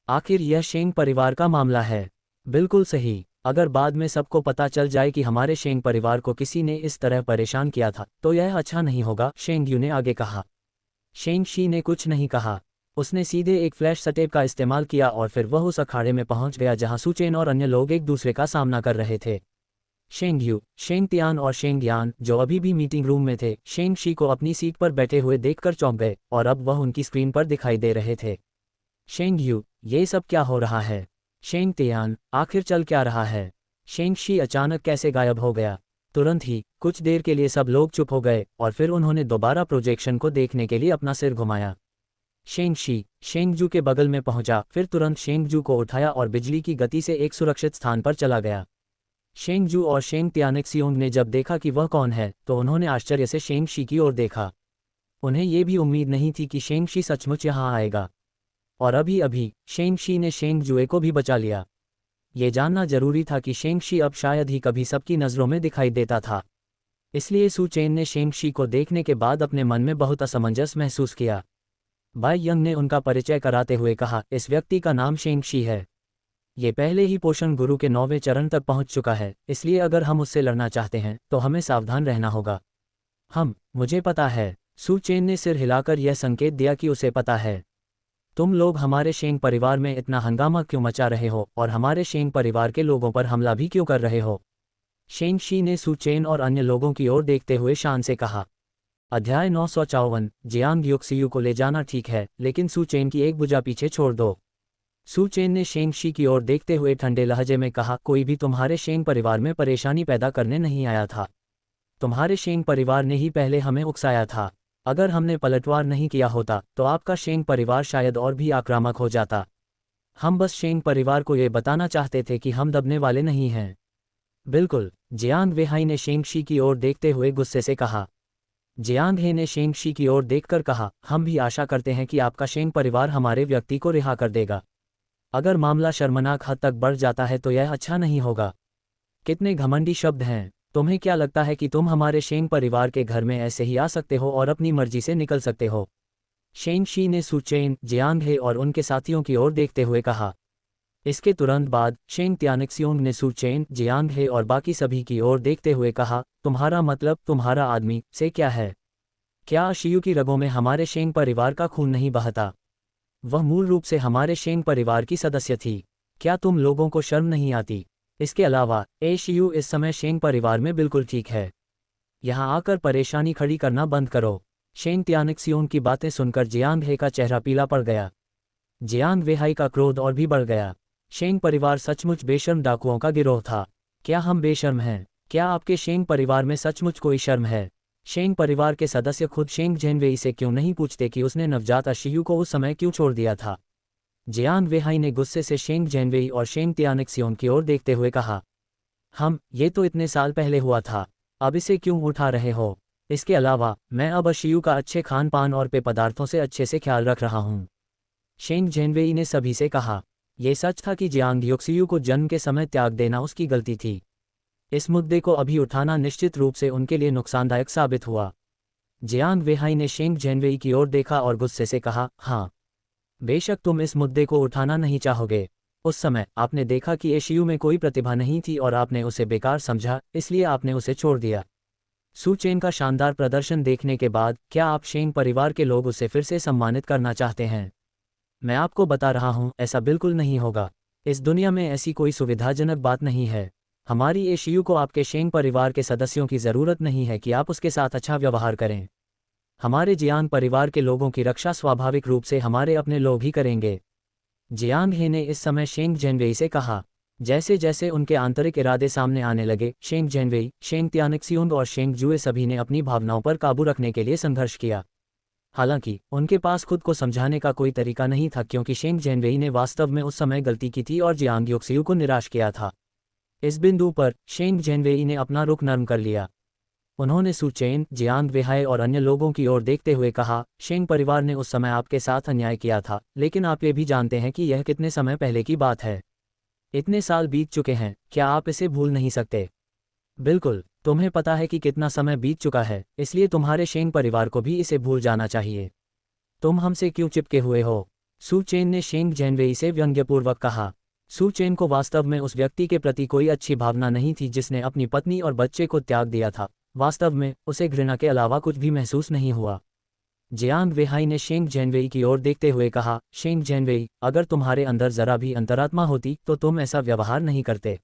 आखिर यह शेंग परिवार का मामला है। बिल्कुल सही, अगर बाद में सबको पता चल जाए कि हमारे शेंग परिवार को किसी ने इस तरह परेशान किया था तो यह अच्छा नहीं होगा, शेंग यू ने आगे कहा। शेंग शी ने कुछ नहीं कहा। उसने सीधे एक फ्लैश सटेप का इस्तेमाल किया और फिर वह उस अखाड़े में पहुंच गया जहां सू चेन और अन्य लोग एक दूसरे का सामना कर रहे थे। शेंग यू, शेंग तियान और शेंग यान, जो अभी भी मीटिंग रूम में थे, शेंग शी को अपनी सीट पर बैठे हुए देखकर चौंक गए और अब वह उनकी स्क्रीन पर दिखाई दे रहे थे। शेंग यू, ये सब क्या हो रहा है? शेंग तियान, आखिर चल क्या रहा है? शेंग शी अचानक कैसे गायब हो गया? तुरंत ही कुछ देर के लिए सब लोग चुप हो गए और फिर उन्होंने दोबारा प्रोजेक्शन को देखने के लिए अपना सिर घुमाया। शेंग शी शेंग जू के बगल में पहुंचा, फिर तुरंत शेंग जू को उठाया और बिजली की गति से एक सुरक्षित स्थान पर चला गया। शेंग जू और शेंग तियानक्सियोंग ने जब देखा कि वह कौन है तो उन्होंने आश्चर्य से शेंग शी की ओर देखा। उन्हें ये भी उम्मीद नहीं थी कि शेंग शी सचमुच यहाँ आएगा। और अभी अभी शेंग शी ने शेंग जुए को भी बचा लिया। ये जानना जरूरी था कि शेंग शी अब शायद ही कभी सबकी नज़रों में दिखाई देता था। इसलिए सू चेन ने शेंग शी को देखने के बाद अपने मन में बहुत असमंजस महसूस किया। बाई यंग ने उनका परिचय कराते हुए कहा, इस व्यक्ति का नाम शेंग शी है। ये पहले ही पोषण गुरु के 9वें चरण तक पहुंच चुका है, इसलिए अगर हम उससे लड़ना चाहते हैं तो हमें सावधान रहना होगा। मुझे पता है। सू चेन ने सिर हिलाकर यह संकेत दिया कि उसे पता है। तुम लोग हमारे शेंग परिवार में इतना हंगामा क्यों मचा रहे हो और हमारे शेंग परिवार के लोगों पर हमला भी क्यों कर रहे हो? शेंग शी ने सू चेन और अन्य लोगों की ओर देखते हुए शान से कहा। अध्याय 954, जियांग युक्सियू को ले जाना ठीक है, लेकिन सू चेन की एक भुजा पीछे छोड़ दो। सू चेन ने शेंग शी की ओर देखते हुए ठंडे लहजे में कहा, कोई भी तुम्हारे शेंग परिवार में परेशानी पैदा करने नहीं आया था। तुम्हारे शेंग परिवार ने ही पहले हमें उकसाया था। अगर हमने पलटवार नहीं किया होता तो आपका शेंग परिवार शायद और भी आक्रामक हो जाता। हम बस शेंग परिवार को ये बताना चाहते थे कि हम दबने वाले नहीं हैं। बिल्कुल, जियांग वेहाई ने शेंग शी की ओर देखते हुए गुस्से से कहा। जियांग हे ने शेंग शी की ओर देखकर कहा, हम भी आशा करते हैं कि आपका शेंग परिवार हमारे व्यक्ति को रिहा कर देगा। अगर मामला शर्मनाक हद तक बढ़ जाता है तो यह अच्छा नहीं होगा। कितने घमंडी शब्द हैं। तुम्हें क्या लगता है कि तुम हमारे शेंग परिवार के घर में ऐसे ही आ सकते हो और अपनी मर्जी से निकल सकते हो? शेंग शी ने सू चेन, जियांग हे और उनके साथियों की ओर देखते हुए कहा। इसके तुरंत बाद शेंग तियानक्सियोंग ने सू चेन, जियांग हे और बाकी सभी की ओर देखते हुए कहा, तुम्हारा मतलब तुम्हारा आदमी से क्या है? क्या शियू की रगों में हमारे शेंग परिवार का खून नहीं बहता? वह मूल रूप से हमारे शेंग परिवार की सदस्य थी। क्या तुम लोगों को शर्म नहीं आती? इसके अलावा शियू इस समय शेंग परिवार में बिल्कुल ठीक है। यहाँ आकर परेशानी खड़ी करना बंद करो। शेंग तियानक्सियोंग की बातें सुनकर जियांग हे का चेहरा पीला पड़ गया। जियांग वेहाई का क्रोध और भी बढ़ गया। शेंग परिवार सचमुच बेशर्म डाकुओं का गिरोह था। क्या हम बेशर्म हैं? क्या आपके शेंग परिवार में सचमुच कोई शर्म है? शेंग परिवार के सदस्य खुद शेंग झेनवेई से क्यों नहीं पूछते कि उसने नवजात शियू को उस समय क्यों छोड़ दिया था? जियांग वेहाई ने गुस्से से शेंग जेनवेई और शेंग तियानिक्सियोन की ओर देखते हुए कहा, ये तो इतने साल पहले हुआ था, अब इसे क्यों उठा रहे हो? इसके अलावा मैं अब शियू का अच्छे खान पान और पेय पदार्थों से अच्छे से ख्याल रख रहा हूँ। शेंग जेनवेई ने सभी से कहा। यह सच था कि जियांग योक्सियू को जन्म के समय त्याग देना उसकी गलती थी। इस मुद्दे को अभी उठाना निश्चित रूप से उनके लिए नुकसानदायक साबित हुआ। जियांग वेहाई ने शेंग जेनवेई की ओर देखा और गुस्से से कहा, हाँ, बेशक तुम इस मुद्दे को उठाना नहीं चाहोगे। उस समय आपने देखा कि एशियू में कोई प्रतिभा नहीं थी और आपने उसे बेकार समझा, इसलिए आपने उसे छोड़ दिया। सू चेन का शानदार प्रदर्शन देखने के बाद क्या आप शेंग परिवार के लोग उसे फिर से सम्मानित करना चाहते हैं? मैं आपको बता रहा हूं, ऐसा बिल्कुल नहीं होगा। इस दुनिया में ऐसी कोई सुविधाजनक बात नहीं है। हमारी एशियू को आपके शेंग परिवार के सदस्यों की ज़रूरत नहीं है कि आप उसके साथ अच्छा व्यवहार करें। हमारे जियांग परिवार के लोगों की रक्षा स्वाभाविक रूप से हमारे अपने लोग ही करेंगे। जियांग हे ने इस समय शेंग जेनवेई से कहा। जैसे जैसे उनके आंतरिक इरादे सामने आने लगे, शेंग जेनवेई, शेंग तियानिक्सियोंग और शेंग जुए सभी ने अपनी भावनाओं पर काबू रखने के लिए संघर्ष किया। हालांकि उनके पास खुद को समझाने का कोई तरीका नहीं था, क्योंकि शेंग जेनवेई ने वास्तव में उस समय गलती की थी और जियांग योक्सियू को निराश किया था। इस बिंदु पर शेंग जेनवेई ने अपना रुख नरम कर लिया। उन्होंने सू चेन, जियांग वेहाई और अन्य लोगों की ओर देखते हुए कहा, शेंग परिवार ने उस समय आपके साथ अन्याय किया था, लेकिन आप ये भी जानते हैं कि यह कितने समय पहले की बात है। इतने साल बीत चुके हैं, क्या आप इसे भूल नहीं सकते? बिल्कुल, तुम्हें पता है कि कितना समय बीत चुका है, इसलिए तुम्हारे शेंग परिवार को भी इसे भूल जाना चाहिए। तुम हमसे क्यों चिपके हुए हो? सू चेन ने शेंग जेनवेई से व्यंग्यपूर्वक कहा। सू चेन को वास्तव में उस व्यक्ति के प्रति कोई अच्छी भावना नहीं थी जिसने अपनी पत्नी और बच्चे को त्याग दिया था। वास्तव में उसे घृणा के अलावा कुछ भी महसूस नहीं हुआ। जियांग वेहाई ने शेंग जेनवेई की ओर देखते हुए कहा, शेंग जेनवेई, अगर तुम्हारे अंदर जरा भी अंतरात्मा होती तो तुम ऐसा व्यवहार नहीं करते।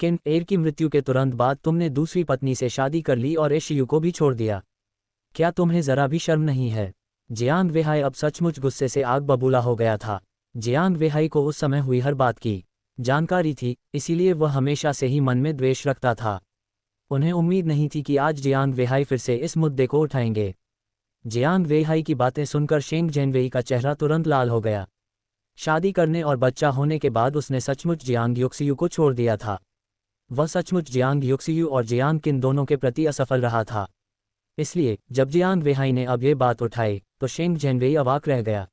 किन एर की मृत्यु के तुरंत बाद तुमने दूसरी पत्नी से शादी कर ली और एशियू को भी छोड़ दिया। क्या तुम्हें जरा भी शर्म नहीं है? जियांग वेहाई अब सचमुच गुस्से से आग बबूला हो गया था। जियांग वेहाई को उस समय हुई हर बात की जानकारी थी, इसीलिए वह हमेशा से ही मन में द्वेष रखता था। उन्हें उम्मीद नहीं थी कि आज जियांग वेहाई फिर से इस मुद्दे को उठाएंगे। जियांग वेहाई की बातें सुनकर शेंग जेनवेई का चेहरा तुरंत लाल हो गया। शादी करने और बच्चा होने के बाद उसने सचमुच जियांग योक्सियू को छोड़ दिया था। वह सचमुच जियांग योक्सियू और जियांग किन दोनों के प्रति असफल रहा था। इसलिए जब जियांग वेहाई ने अब ये बात उठाई तो शेंग जेनवेई अवाक रह गया।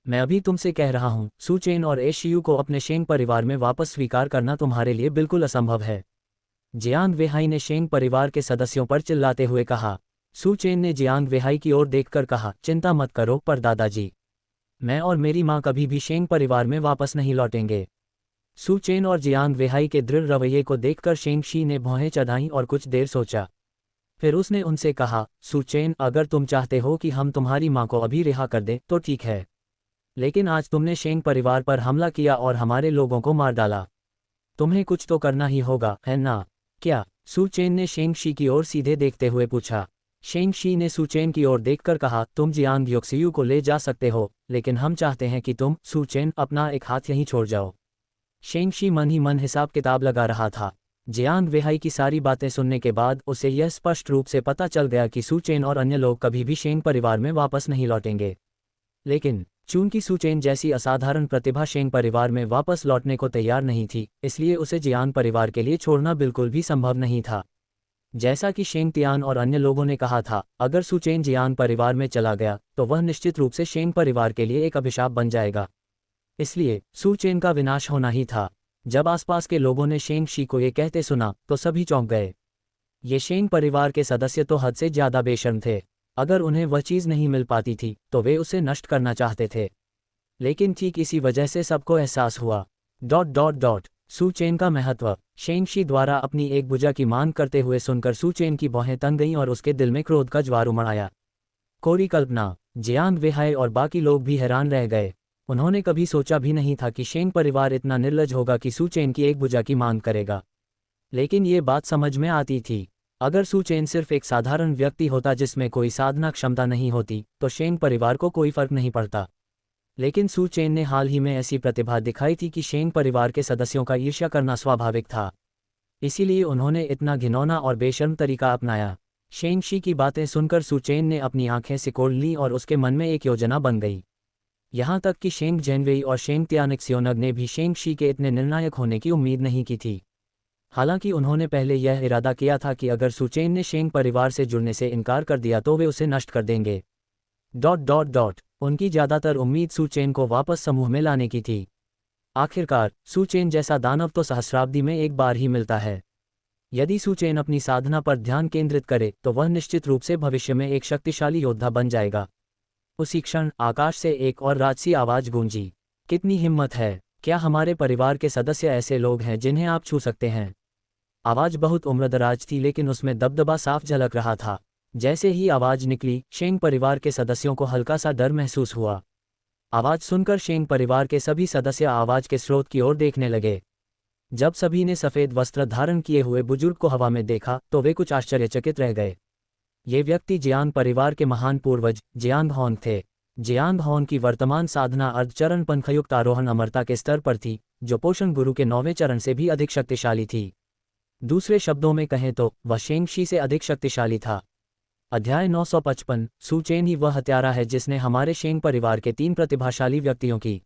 मैं अभी तुमसे कह रहा हूँ, सू चेन और एशियू को अपने शेंग परिवार में वापस स्वीकार करना तुम्हारे लिए बिल्कुल असंभव है। जियांग वेहाई ने शेंग परिवार के सदस्यों पर चिल्लाते हुए कहा। सू चेन ने जियांग वेहाई की ओर देखकर कहा, चिंता मत करो पर दादाजी, मैं और मेरी माँ कभी भी शेंग परिवार में वापस नहीं लौटेंगे। सू चेन और जियांग वेहाई के दृढ़ रवैये को देखकर शेंग शी ने भौहें चढ़ाईं और कुछ देर सोचा। फिर उसने उनसे कहा, सू चेन, अगर तुम चाहते हो कि हम तुम्हारी माँ को अभी रिहा कर दें तो ठीक है, लेकिन आज तुमने शेंग परिवार पर हमला किया और हमारे लोगों को मार डाला। तुम्हें कुछ तो करना ही होगा, है ना? क्या? सू चेन ने शेंग शी की ओर सीधे देखते हुए पूछा। शेंग शी ने सू चेन की ओर देखकर कहा, तुम जियांग योक्सियू को ले जा सकते हो, लेकिन हम चाहते हैं कि तुम, सू चेन, अपना एक हाथ यहीं छोड़ जाओ। शेंग शी मन ही मन हिसाब किताब लगा रहा था। जियांग वेहाई की सारी बातें सुनने के बाद उसे यह स्पष्ट रूप से पता चल गया कि सू चेन और अन्य लोग कभी भी शेंग परिवार में वापस नहीं लौटेंगे। लेकिन चूंकि सू चेन जैसी असाधारण प्रतिभा शेंग परिवार में वापस लौटने को तैयार नहीं थी, इसलिए उसे जियांग परिवार के लिए छोड़ना बिल्कुल भी संभव नहीं था। जैसा कि शेंग तियान और अन्य लोगों ने कहा था, अगर सू चेन जियांग परिवार में चला गया तो वह निश्चित रूप से शेंग परिवार के लिए एक अभिशाप बन जाएगा। इसलिए सू चेन का विनाश होना ही था। जब आसपास के लोगों ने शेंग शी को ये कहते सुना तो सभी चौंक गए। ये शेंग परिवार के सदस्य तो हद से ज्यादा बेशर्म थे। अगर उन्हें वह चीज़ नहीं मिल पाती थी तो वे उसे नष्ट करना चाहते थे। लेकिन ठीक इसी वजह से सबको एहसास हुआ। सू चेन का महत्व। शेंग शी द्वारा अपनी एक भुजा की मांग करते हुए सुनकर सू चेन की भौहें तन गईं और उसके दिल में क्रोध का ज्वार उमड़ आया। कोरी कल्पना। जियांग वेहाई और बाकी लोग भी हैरान रह गए। उन्होंने कभी सोचा भी नहीं था कि शेंग परिवार इतना निर्लज होगा कि सू चेन की एक भुजा की मांग करेगा। लेकिन ये बात समझ में आती थी। अगर सू चेन सिर्फ एक साधारण व्यक्ति होता जिसमें कोई साधना क्षमता नहीं होती तो शेंग परिवार को कोई फर्क नहीं पड़ता। लेकिन सू चेन ने हाल ही में ऐसी प्रतिभा दिखाई थी कि शेंग परिवार के सदस्यों का ईर्ष्या करना स्वाभाविक था। इसीलिए उन्होंने इतना घिनौना और बेशर्म तरीका अपनाया। शेंग शी की बातें सुनकर सू चेन ने अपनी आंखें सिकोड़ लीं और उसके मन में एक योजना बन गई। यहाँ तक कि शेंग जेनवेई और शेंग त्यानिक्सियोनग ने भी शेंग शी के इतने निर्णायक होने की उम्मीद नहीं की थी। हालांकि उन्होंने पहले यह इरादा किया था कि अगर सुचेन ने शेंग परिवार से जुड़ने से इनकार कर दिया तो वे उसे नष्ट कर देंगे। उनकी ज़्यादातर उम्मीद सुचेन को वापस समूह में लाने की थी। आखिरकार सुचेन जैसा दानव तो सहस्राब्दी में एक बार ही मिलता है। यदि सुचेन अपनी साधना पर ध्यान केंद्रित करे तो वह निश्चित रूप से भविष्य में एक शक्तिशाली योद्धा बन जाएगा। उसी क्षण आकाश से एक और राजसी आवाज गूंजी। कितनी हिम्मत है! क्या हमारे परिवार के सदस्य ऐसे लोग हैं जिन्हें आप छू सकते हैं? आवाज बहुत उम्रदराज थी, लेकिन उसमें दबदबा साफ झलक रहा था। जैसे ही आवाज निकली, शेंग परिवार के सदस्यों को हल्का सा डर महसूस हुआ। आवाज सुनकर शेंग परिवार के सभी सदस्य आवाज के स्रोत की ओर देखने लगे। जब सभी ने सफेद वस्त्र धारण किए हुए बुजुर्ग को हवा में देखा तो वे कुछ आश्चर्यचकित रह गए। ये व्यक्ति जियांग परिवार के महान पूर्वज जियांग होंग थे। जियांग होंग की वर्तमान साधना अर्धचरण पंखयुक्त आरोहण अमरता के स्तर पर थी, जो पोषण गुरु के 9वें चरण से भी अधिक शक्तिशाली थी। दूसरे शब्दों में कहें तो वह शेंग शी से अधिक शक्तिशाली था। अध्याय 955। सुचेन ही वह हत्यारा है जिसने हमारे शेंग परिवार के 3 प्रतिभाशाली व्यक्तियों की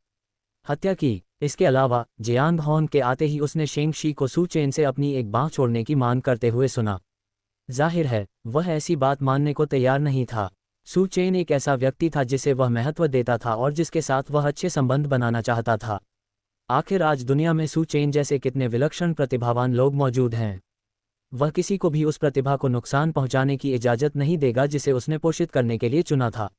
हत्या की। इसके अलावा जियांग होंग के आते ही उसने शेंग शी को सुचेन से अपनी एक बाँह छोड़ने की मांग करते हुए सुना। जाहिर है वह ऐसी बात मानने को तैयार नहीं था। सुचेन एक ऐसा व्यक्ति था जिसे वह महत्व देता था और जिसके साथ वह अच्छे संबंध बनाना चाहता था। आखिर आज दुनिया में सुचेन जैसे कितने विलक्षण प्रतिभावान लोग मौजूद हैं। वह किसी को भी उस प्रतिभा को नुकसान पहुंचाने की इजाजत नहीं देगा जिसे उसने पोषित करने के लिए चुना था।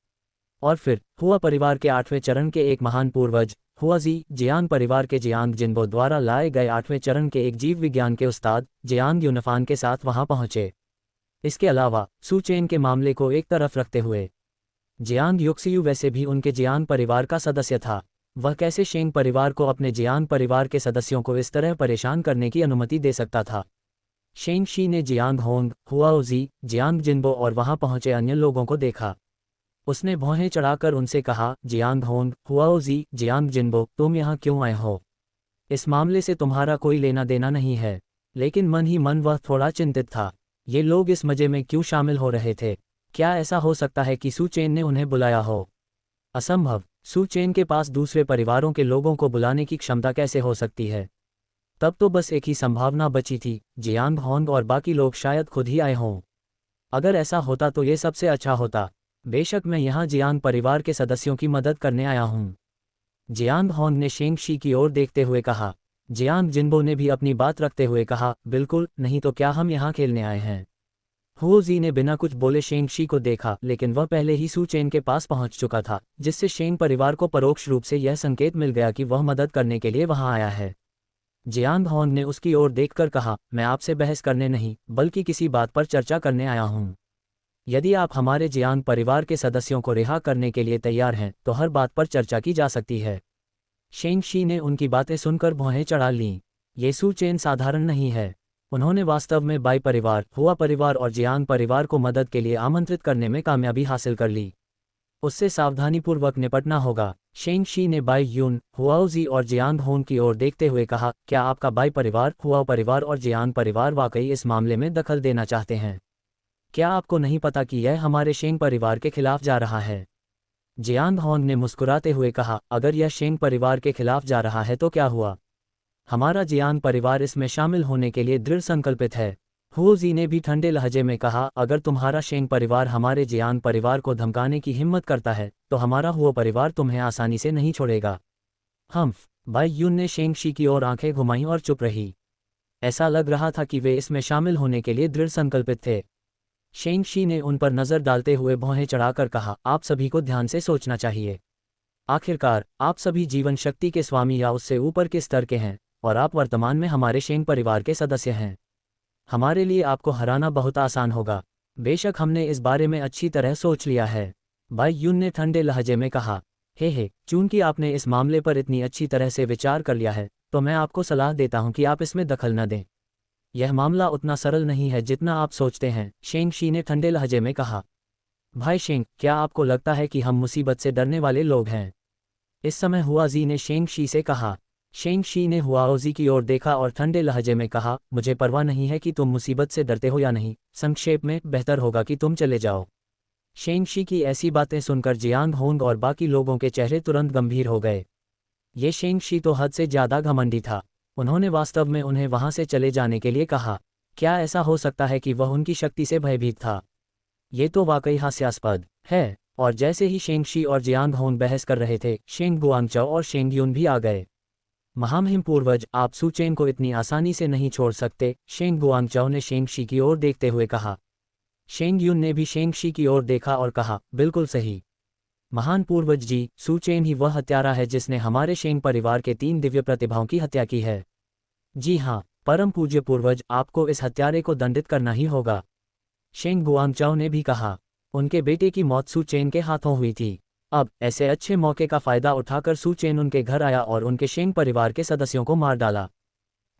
और फिर हुआ परिवार के 8वें चरण के एक महान पूर्वज हुआजी जियांग परिवार के जियांग जिन्बो द्वारा लाए गए 8वें चरण के एक जीव विज्ञान के उस्ताद जियांग यूनफान के साथ वहां पहुंचे। इसके अलावा सुचेन के मामले को एक तरफ रखते हुए जियांग युक्सियू वैसे भी उनके जियांग परिवार का सदस्य था। वह कैसे शेंग परिवार को अपने जियांग परिवार के सदस्यों को इस तरह परेशान करने की अनुमति दे सकता था? शेंग शी ने जियांग होंग, हुआओजी, जियांग जिन्बो और वहां पहुंचे अन्य लोगों को देखा। उसने भौहें चढ़ाकर उनसे कहा, जियांग होंग, हुआओजी, जियांग जिन्बो, तुम यहाँ क्यों आए हो? इस मामले से तुम्हारा कोई लेना देना नहीं है। लेकिन मन ही मन वह थोड़ा चिंतित था। ये लोग इस मजे में क्यों शामिल हो रहे थे? क्या ऐसा हो सकता है कि सुचेन ने उन्हें बुलाया हो? असंभव। सुचेन के पास दूसरे परिवारों के लोगों को बुलाने की क्षमता कैसे हो सकती है? तब तो बस एक ही संभावना बची थी, जियांग होंग और बाकी लोग शायद खुद ही आए हों। अगर ऐसा होता तो ये सबसे अच्छा होता। बेशक मैं यहाँ जियांग परिवार के सदस्यों की मदद करने आया हूँ। जियांग होंग ने शेंग शी की ओर देखते हुए कहा। जियांग जिन्बो ने भी अपनी बात रखते हुए कहा, बिल्कुल नहीं तो क्या हम यहाँ खेलने आए हैं? हुओजी ने बिना कुछ बोले शेंग शी को देखा, लेकिन वह पहले ही सुचेन के पास पहुंच चुका था, जिससे शेंग परिवार को परोक्ष रूप से यह संकेत मिल गया कि वह मदद करने के लिए वहां आया है। जियांग होंग ने उसकी ओर देखकर कहा, मैं आपसे बहस करने नहीं बल्कि किसी बात पर चर्चा करने आया हूं। यदि आप हमारे जियांग परिवार के सदस्यों को रिहा करने के लिए तैयार हैं तो हर बात पर चर्चा की जा सकती है। शेंग शी ने उनकी बातें सुनकर भौहें चढ़ा लीं। ये सुचेन साधारण नहीं है। उन्होंने वास्तव में बाई परिवार, हुआ परिवार और जियांग परिवार को मदद के लिए आमंत्रित करने में कामयाबी हासिल कर ली। उससे सावधानीपूर्वक निपटना होगा। शेंग शी ने बाई यून, हुआओजी और जियांग होंग की ओर देखते हुए कहा, क्या आपका बाई परिवार, हुआओ परिवार और जियांग परिवार वाकई इस मामले में दखल देना चाहते हैं? क्या आपको नहीं पता कि यह हमारे शेंग परिवार के खिलाफ जा रहा है? जियांग होंग ने मुस्कुराते हुए कहा, अगर यह शेंग परिवार के खिलाफ जा रहा है तो क्या हुआ? हमारा जियांग परिवार इसमें शामिल होने के लिए दृढ़ संकल्पित है। हुओजी ने भी ठंडे लहजे में कहा, अगर तुम्हारा शेंग परिवार हमारे जियांग परिवार को धमकाने की हिम्मत करता है तो हमारा हुआ परिवार तुम्हें आसानी से नहीं छोड़ेगा। बाई यून ने शेंग शी की ओर आंखें घुमाईं और चुप रही। ऐसा लग रहा था कि वे इसमें शामिल होने के लिए दृढ़ संकल्पित थे। शेंग शी ने उन पर नजर डालते हुए भौहें चढ़ाकर कहा, आप सभी को ध्यान से सोचना चाहिए। आखिरकार आप सभी जीवन शक्ति के स्वामी या उससे ऊपर के स्तर के हैं, और आप वर्तमान में हमारे शेंग परिवार के सदस्य हैं। हमारे लिए आपको हराना बहुत आसान होगा। बेशक हमने इस बारे में अच्छी तरह सोच लिया है। बाई यून ने ठंडे लहजे में कहा, हे चूंकि आपने इस मामले पर इतनी अच्छी तरह से विचार कर लिया है तो मैं आपको सलाह देता हूं कि आप इसमें दखल न दें। यह मामला उतना सरल नहीं है जितना आप सोचते हैं, शेंग शी ने ठंडे लहजे में कहा। भाई शेंग, क्या आपको लगता है कि हम मुसीबत से डरने वाले लोग हैं? इस समय हुआजी ने शेंग शी से कहा। शेंग शी ने हुआओजी की ओर देखा और ठंडे लहजे में कहा, मुझे परवाह नहीं है कि तुम मुसीबत से डरते हो या नहीं, संक्षेप में बेहतर होगा कि तुम चले जाओ। शेंगशी की ऐसी बातें सुनकर जियांग होंग और बाकी लोगों के चेहरे तुरंत गंभीर हो गए। ये शेंगशी तो हद से ज़्यादा घमंडी था। उन्होंने वास्तव में उन्हें वहां से चले जाने के लिए कहा। क्या ऐसा हो सकता है कि वह उनकी शक्ति से भयभीत था? ये तो वाकई हास्यास्पद है। और जैसे ही शेंगशी और जियांग होंग बहस कर रहे थे, शेंग गुआंगचाओ और शेंग यून भी आ गए। महामहिम पूर्वज, आप सुचेन को इतनी आसानी से नहीं छोड़ सकते, शेंग गुआंगचाओ ने शेंगशी की ओर देखते हुए कहा। शेंग यून ने भी शेंगशी की ओर देखा और कहा, बिल्कुल सही महान पूर्वज जी, सुचेन ही वह हत्यारा है जिसने हमारे शेंग परिवार के 3 दिव्य प्रतिभाओं की हत्या की है। जी हाँ, परम पूज्य पूर्वज, आपको इस हत्यारे को दंडित करना ही होगा। शेंग गुआंगचाओ ने भी कहा। उनके बेटे की मौत सुचेन के हाथों हुई थी। अब ऐसे अच्छे मौके का फायदा उठाकर सुचेन उनके घर आया और उनके शेंग परिवार के सदस्यों को मार डाला।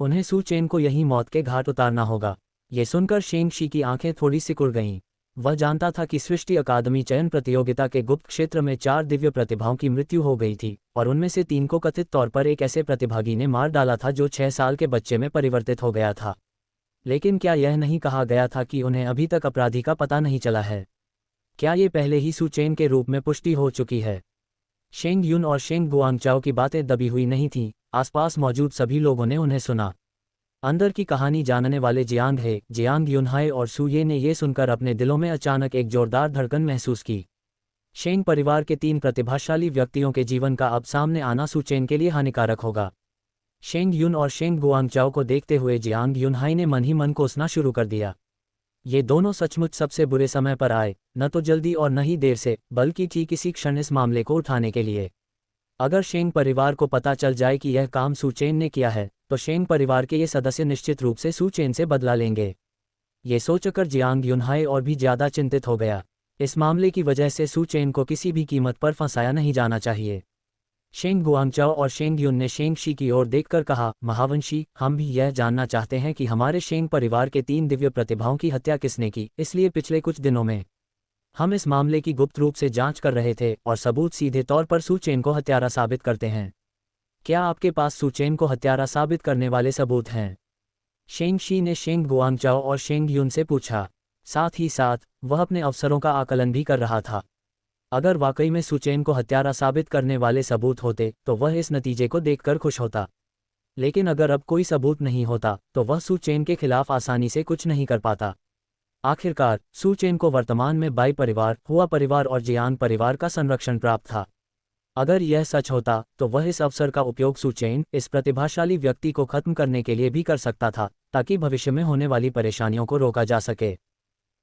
उन्हें सुचेन को यही मौत के घाट उतारना होगा। ये सुनकर शेंगशी की आंखें थोड़ी सिकुड़ गईं। वह जानता था कि सृष्टि अकादमी चयन प्रतियोगिता के गुप्त क्षेत्र में 4 दिव्य प्रतिभाओं की मृत्यु हो गई थी और उनमें से 3 को कथित तौर पर एक ऐसे प्रतिभागी ने मार डाला था जो 6 साल के बच्चे में परिवर्तित हो गया था। लेकिन क्या यह नहीं कहा गया था कि उन्हें अभी तक अपराधी का पता नहीं चला है? क्या ये पहले ही सुचेन के रूप में पुष्टि हो चुकी है? शेंग यून और शेंग गुआंगचाओ की बातें दबी हुई नहीं थीं, आसपास मौजूद सभी लोगों ने उन्हें सुना। अंदर की कहानी जानने वाले जियांग हे, जियांग यूनहाई और सुये ने ये सुनकर अपने दिलों में अचानक एक जोरदार धड़कन महसूस की। शेंग परिवार के 3 प्रतिभाशाली व्यक्तियों के जीवन का अब सामने आना सुचेन के लिए हानिकारक होगा। शेंग यून और शेंग गुआंगचाओ को देखते हुए जियांग यूनहाई ने मन ही मन कोसना शुरू कर दिया। ये दोनों सचमुच सबसे बुरे समय पर आए, न तो जल्दी और न ही देर से, बल्कि ठीक इसी क्षण इस मामले को उठाने के लिए। अगर शेंग परिवार को पता चल जाए कि यह काम सुचेन ने किया है, तो शेंग परिवार के ये सदस्य निश्चित रूप से सुचेन से बदला लेंगे। ये सोचकर जियांग यूनहाई और भी ज्यादा चिंतित हो गया। इस मामले की वजह से सुचेन को किसी भी कीमत पर फंसाया नहीं जाना चाहिए। शेंग गुआंगचाओ और शेंग यून ने शेंगशी की ओर देखकर कहा, महावंशी, हम भी यह जानना चाहते हैं कि हमारे शेंग परिवार के 3 दिव्य प्रतिभाओं की हत्या किसने की। इसलिए पिछले कुछ दिनों में हम इस मामले की गुप्त रूप से जांच कर रहे थे और सबूत सीधे तौर पर सुचेन को हत्यारा साबित करते हैं। क्या आपके पास सुचेन को हत्यारा साबित करने वाले सबूत हैं? शेंगशी ने शेंग गुआंगचाओ और शेंग यून से पूछा। साथ ही साथ वह अपने अवसरों का आकलन भी कर रहा था। अगर वाकई में सुचेन को हत्यारा साबित करने वाले सबूत होते तो वह इस नतीजे को देखकर खुश होता। लेकिन अगर अब कोई सबूत नहीं होता तो वह सुचेन के खिलाफ आसानी से कुछ नहीं कर पाता। आखिरकार सुचेन को वर्तमान में बाई परिवार, हुआ परिवार और जियांग परिवार का संरक्षण प्राप्त था। अगर यह सच होता तो वह इस अवसर का उपयोग सुचेन, इस प्रतिभाशाली व्यक्ति को खत्म करने के लिए भी कर सकता था, ताकि भविष्य में होने वाली परेशानियों को रोका जा सके।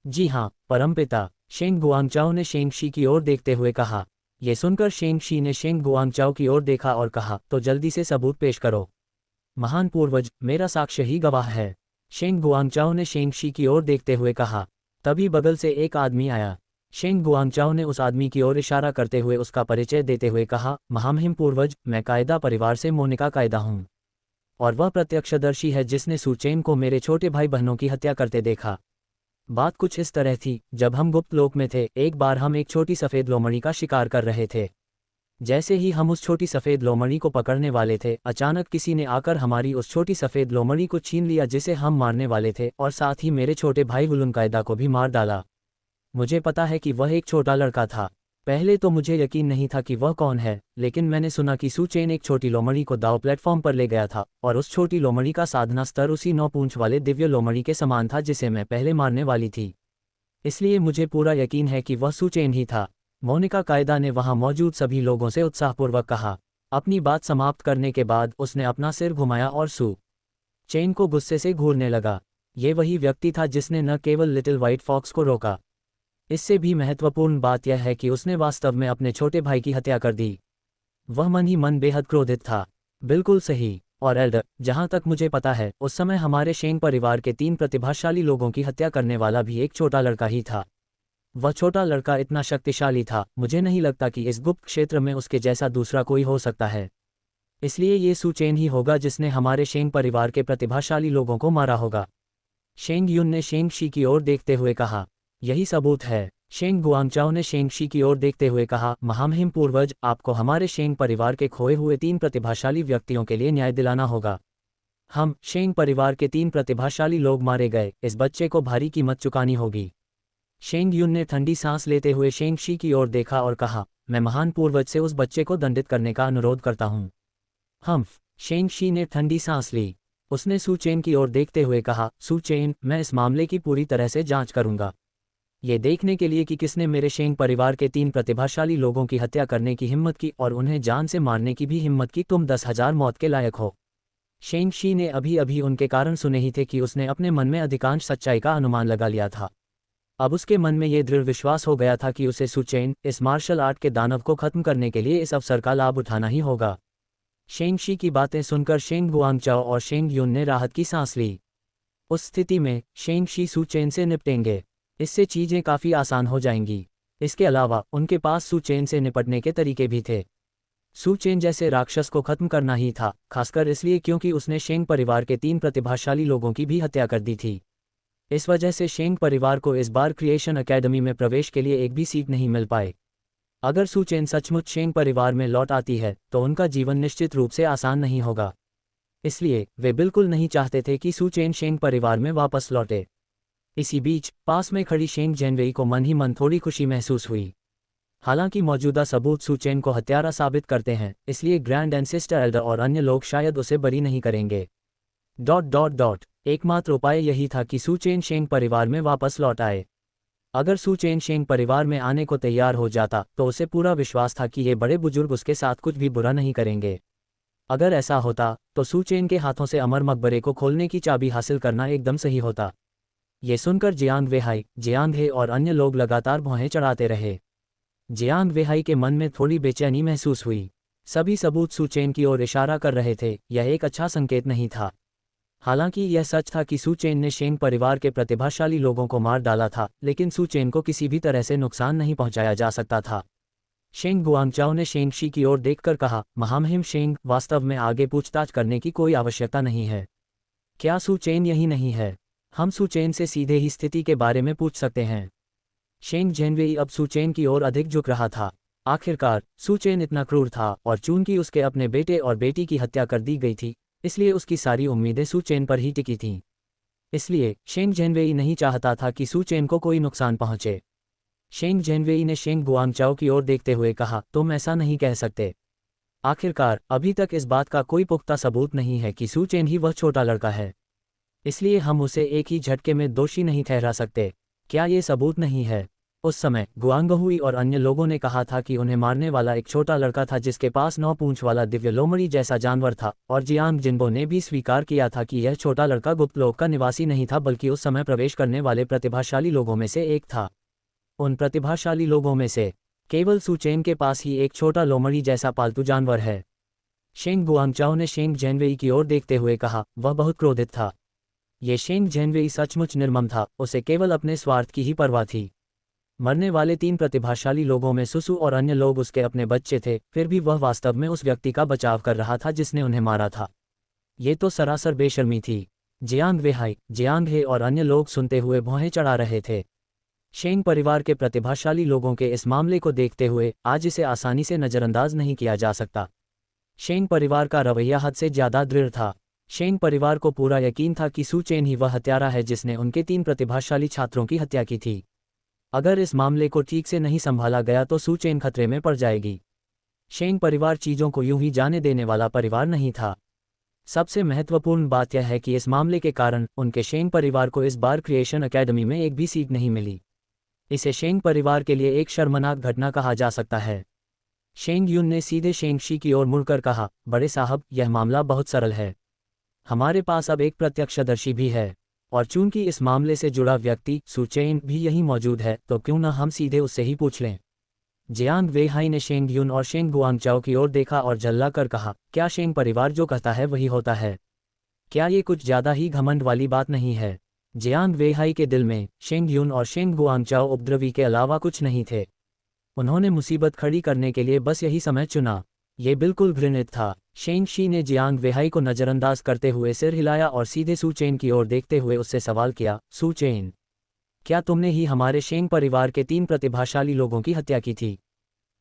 जी हाँ, परमपिता, शेंग गुआंगचाओ ने शेंगशी की ओर देखते हुए कहा। यह सुनकर शेंगशी ने शेंग गुआंगचाओ की ओर देखा और कहा, तो जल्दी से सबूत पेश करो। महान पूर्वज, मेरा साक्ष्य ही गवाह है, शेंग गुआंगचाओ ने शेंगशी की ओर देखते हुए कहा। तभी बगल से एक आदमी आया। शेंग गुआंगचाओ ने उस आदमी की ओर इशारा करते हुए उसका परिचय देते हुए कहा, महामहिम पूर्वज, मैं कायदा परिवार से मोनिका कायदा हूँ और वह प्रत्यक्षदर्शी है जिसने सुचेन को मेरे छोटे भाई बहनों की हत्या करते देखा। बात कुछ इस तरह थी, जब हम गुप्त लोक में थे, एक बार हम एक छोटी सफ़ेद लोमड़ी का शिकार कर रहे थे। जैसे ही हम उस छोटी सफ़ेद लोमड़ी को पकड़ने वाले थे, अचानक किसी ने आकर हमारी उस छोटी सफ़ेद लोमड़ी को छीन लिया जिसे हम मारने वाले थे, और साथ ही मेरे छोटे भाई वुलन कायदा को भी मार डाला। मुझे पता है कि वह एक छोटा लड़का था। पहले तो मुझे यकीन नहीं था कि वह कौन है, लेकिन मैंने सुना कि सुचेन एक छोटी लोमड़ी को दाव प्लेटफॉर्म पर ले गया था और उस छोटी लोमड़ी का साधना स्तर उसी 9 पूंछ वाले दिव्य लोमड़ी के समान था जिसे मैं पहले मारने वाली थी। इसलिए मुझे पूरा यकीन है कि वह सुचेन ही था। मोनिका कायदा ने वहां मौजूद सभी लोगों से उत्साहपूर्वक कहा। अपनी बात समाप्त करने के बाद उसने अपना सिर घुमाया और सुचेन को गुस्से से घूरने लगा। ये वही व्यक्ति था जिसने न केवल लिटिल व्हाइट फॉक्स को रोका, इससे भी महत्वपूर्ण बात यह है कि उसने वास्तव में अपने छोटे भाई की हत्या कर दी। वह मन ही मन बेहद क्रोधित था। बिल्कुल सही। और एल्डर, जहां तक मुझे पता है, उस समय हमारे शेंग परिवार के 3 प्रतिभाशाली लोगों की हत्या करने वाला भी एक छोटा लड़का ही था। वह छोटा लड़का इतना शक्तिशाली था, मुझे नहीं लगता कि इस गुप्त क्षेत्र में उसके जैसा दूसरा कोई हो सकता है। इसलिए ये सुचेन ही होगा जिसने हमारे शेंग परिवार के प्रतिभाशाली लोगों को मारा होगा। शेंग यून ने शेंगशी की ओर देखते हुए कहा। यही सबूत है। शेंग गुआंगचाओ ने शेंगशी की ओर देखते हुए कहा, महामहिम पूर्वज, आपको हमारे शेंग परिवार के खोए हुए 3 प्रतिभाशाली व्यक्तियों के लिए न्याय दिलाना होगा। हम शेंग परिवार के 3 प्रतिभाशाली लोग मारे गए, इस बच्चे को भारी कीमत चुकानी होगी। शेंग युन ने ठंडी सांस लेते हुए शेंग शी की ओर देखा और कहा, मैं महान पूर्वज से उस बच्चे को दंडित करने का अनुरोध करता हूँ। हम्फ। शेंग शी ने ठंडी सांस ली। उसने सू चेन की ओर देखते हुए कहा, सू चेन, मैं इस मामले की पूरी तरह से जांच करूंगा। ये देखने के लिए कि किसने मेरे शेंग परिवार के 3 प्रतिभाशाली लोगों की हत्या करने की हिम्मत की और उन्हें जान से मारने की भी हिम्मत की, तुम 10,000 मौत के लायक हो। शेंग शी ने अभी अभी उनके कारण सुने ही थे कि उसने अपने मन में अधिकांश सच्चाई का अनुमान लगा लिया था। अब उसके मन में यह दृढ़ विश्वास हो गया था कि उसे सू चेन, इस मार्शल आर्ट के दानव को खत्म करने के लिए इस अवसर का लाभ उठाना ही होगा। शेंग शी की बातें सुनकर शेंग गुआंगचाओ और शेंग युन ने राहत की सांस ली। उस स्थिति में शेंग शी सू चेन से निपटेंगे। इससे चीजें काफी आसान हो जाएंगी। इसके अलावा उनके पास सू चेन से निपटने के तरीके भी थे। सू चेन जैसे राक्षस को खत्म करना ही था, खासकर इसलिए क्योंकि उसने शेंग परिवार के 3 प्रतिभाशाली लोगों की भी हत्या कर दी थी। इस वजह से शेंग परिवार को इस बार क्रिएशन एकेडमी में प्रवेश के लिए एक भी सीट नहीं मिल पाए। अगर सू चेन सचमुच शेंग परिवार में लौट आती है तो उनका जीवन निश्चित रूप से आसान नहीं होगा। इसलिए वे बिल्कुल नहीं चाहते थे कि सू चेन शेंग परिवार में वापस लौटे। इसी बीच पास में खड़ी शेंग जेनवेई को मन ही मन थोड़ी खुशी महसूस हुई। हालांकि मौजूदा सबूत सू चेन को हत्यारा साबित करते हैं, इसलिए ग्रैंड एंसेस्टर एल्डर और अन्य लोग शायद उसे बरी नहीं करेंगे। ... एकमात्र उपाय यही था कि सू चेन शेंग परिवार में वापस लौट आए। अगर सू चेन शेंग परिवार में आने को तैयार हो जाता तो उसे पूरा विश्वास था कि ये बड़े बुजुर्ग उसके साथ कुछ भी बुरा नहीं करेंगे। अगर ऐसा होता तो सू चेन के हाथों से अमर मकबरे को खोलने की चाबी हासिल करना एकदम सही होता। ये सुनकर जियांग वेहाई, जियांग हे और अन्य लोग लगातार भौहें चढ़ाते रहे। जियांग वेहाई के मन में थोड़ी बेचैनी महसूस हुई। सभी सबूत सू चेन की ओर इशारा कर रहे थे, यह एक अच्छा संकेत नहीं था। हालांकि यह सच था कि सू चेन ने शेंग परिवार के प्रतिभाशाली लोगों को मार डाला था, लेकिन सू चेन को किसी भी तरह से नुकसान नहीं पहुंचाया जा सकता था। शेंग गुआंगचाओ ने शेंग शी की ओर देखकर कहा, महामहिम शेंग, वास्तव में आगे पूछताछ करने की कोई आवश्यकता नहीं है। क्या सू चेन यही नहीं है? हम सू चेन से सीधे ही स्थिति के बारे में पूछ सकते हैं। शेंग जेनवेई अब सू चेन की ओर अधिक झुक रहा था। आखिरकार सू चेन इतना क्रूर था और चूंकि उसके अपने बेटे और बेटी की हत्या कर दी गई थी, इसलिए उसकी सारी उम्मीदें सू चेन पर ही टिकी थीं। इसलिए शेंग जेनवेई नहीं चाहता था कि सू चेन को कोई नुकसान पहुंचे। शेंग जेनवेई ने शेंग गुआंगचाओ की ओर देखते हुए कहा, तुम ऐसा नहीं कह सकते। आखिरकार अभी तक इस बात का कोई पुख्ता सबूत नहीं है कि सू चेन ही वह छोटा लड़का है, इसलिए हम उसे एक ही झटके में दोषी नहीं ठहरा सकते। क्या ये सबूत नहीं है? उस समय गुआंगहुई और अन्य लोगों ने कहा था कि उन्हें मारने वाला एक छोटा लड़का था जिसके पास 9 पूंछ वाला दिव्य लोमड़ी जैसा जानवर था, और जियांग जिन्बो ने भी स्वीकार किया था कि यह छोटा लड़का गुप्त लोक का निवासी नहीं था बल्कि उस समय प्रवेश करने वाले प्रतिभाशाली लोगों में से एक था। उन प्रतिभाशाली लोगों में से केवल सू चेन के पास ही एक छोटा लोमड़ी जैसा पालतू जानवर है। शेंग गुआंगचाओ ने शेंग जेनवेई की ओर देखते हुए कहा, वह बहुत क्रोधित था। ये शेंग जेनवेई सचमुच निर्मम था, उसे केवल अपने स्वार्थ की ही परवाह थी। मरने वाले 3 प्रतिभाशाली लोगों में सुसु और अन्य लोग उसके अपने बच्चे थे, फिर भी वह वास्तव में उस व्यक्ति का बचाव कर रहा था जिसने उन्हें मारा था। ये तो सरासर बेशर्मी थी। जियांग वेहाई, जियांग हे और अन्य लोग सुनते हुए भौहें चढ़ा रहे थे। शेंग परिवार के प्रतिभाशाली लोगों के इस मामले को देखते हुए आज इसे आसानी से नज़रअंदाज नहीं किया जा सकता। शेंग परिवार का रवैया हद से ज्यादा दृढ़ था। शेंग परिवार को पूरा यकीन था कि सू चेन ही वह हत्यारा है जिसने उनके 3 प्रतिभाशाली छात्रों की हत्या की थी। अगर इस मामले को ठीक से नहीं संभाला गया तो सू चेन खतरे में पड़ जाएगी। शेंग परिवार चीजों को यूं ही जाने देने वाला परिवार नहीं था। सबसे महत्वपूर्ण बात यह है कि इस मामले के कारण उनके शेंग परिवार को इस बार क्रिएशन एकेडमी में एक भी सीट नहीं मिली। इसे शेंग परिवार के लिए एक शर्मनाक घटना कहा जा सकता है। शेंग युन ने सीधे शेंग शी की ओर मुड़कर कहा, बड़े साहब, यह मामला बहुत सरल है। हमारे पास अब एक प्रत्यक्षदर्शी भी है, और चूंकि इस मामले से जुड़ा व्यक्ति सू चेन भी यहीं मौजूद है, तो क्यों न हम सीधे उससे ही पूछ लें। जियांग वेहाई ने शेंग युन और शेंग गुआंगचाओ की ओर देखा और झल्ला कर कहा, क्या शेंग परिवार जो कहता है वही होता है? क्या ये कुछ ज्यादा ही घमंड वाली बात नहीं है? जियांग वेहाई के दिल में शेंग युन और शेंग गुआंगचाओ उपद्रवी के अलावा कुछ नहीं थे। उन्होंने मुसीबत खड़ी करने के लिए बस यही समय चुना। ये बिल्कुल घृणित था। शेंग शी ने जियांग वेहाई को नज़रअंदाज करते हुए सिर हिलाया और सीधे सू चेन की ओर देखते हुए उससे सवाल किया, सू चेन, क्या तुमने ही हमारे शेंग परिवार के 3 प्रतिभाशाली लोगों की हत्या की थी?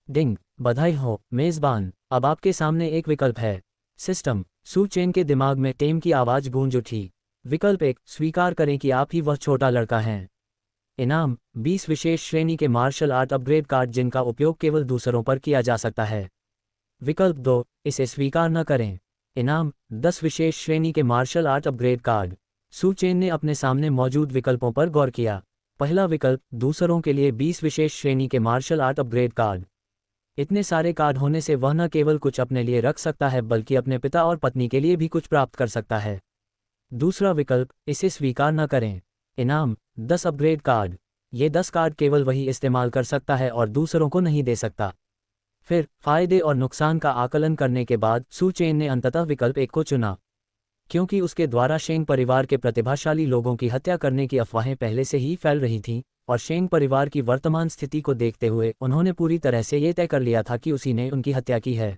डिंग, बधाई हो मेजबान, अब आपके सामने एक विकल्प है। सिस्टम। सू चेन के दिमाग में टेम की आवाज गूंज उठी। विकल्प 1, स्वीकार करें कि आप ही वह छोटा लड़का हैं। इनाम 20 विशेष श्रेणी के मार्शल आर्ट अपग्रेड कार्ड जिनका उपयोग केवल दूसरों पर किया जा सकता है। विकल्प 2, इसे स्वीकार न करें। इनाम 10 विशेष श्रेणी के मार्शल आर्ट अपग्रेड कार्ड। सू चेन ने अपने सामने मौजूद विकल्पों पर गौर किया। पहला विकल्प, दूसरों के लिए 20 विशेष श्रेणी के मार्शल आर्ट अपग्रेड कार्ड। इतने सारे कार्ड होने से वह न केवल कुछ अपने लिए रख सकता है बल्कि अपने पिता और पत्नी के लिए भी कुछ प्राप्त कर सकता है। दूसरा विकल्प, इसे स्वीकार न करें। इनाम 10 अपग्रेड कार्ड। ये 10 कार्ड केवल वही इस्तेमाल कर सकता है और दूसरों को नहीं दे सकता। फिर फायदे और नुकसान का आकलन करने के बाद सू चेन ने अंततः विकल्प 1 को चुना, क्योंकि उसके द्वारा शेंग परिवार के प्रतिभाशाली लोगों की हत्या करने की अफवाहें पहले से ही फैल रही थीं, और शेंग परिवार की वर्तमान स्थिति को देखते हुए उन्होंने पूरी तरह से ये तय कर लिया था कि उसी ने उनकी हत्या की है।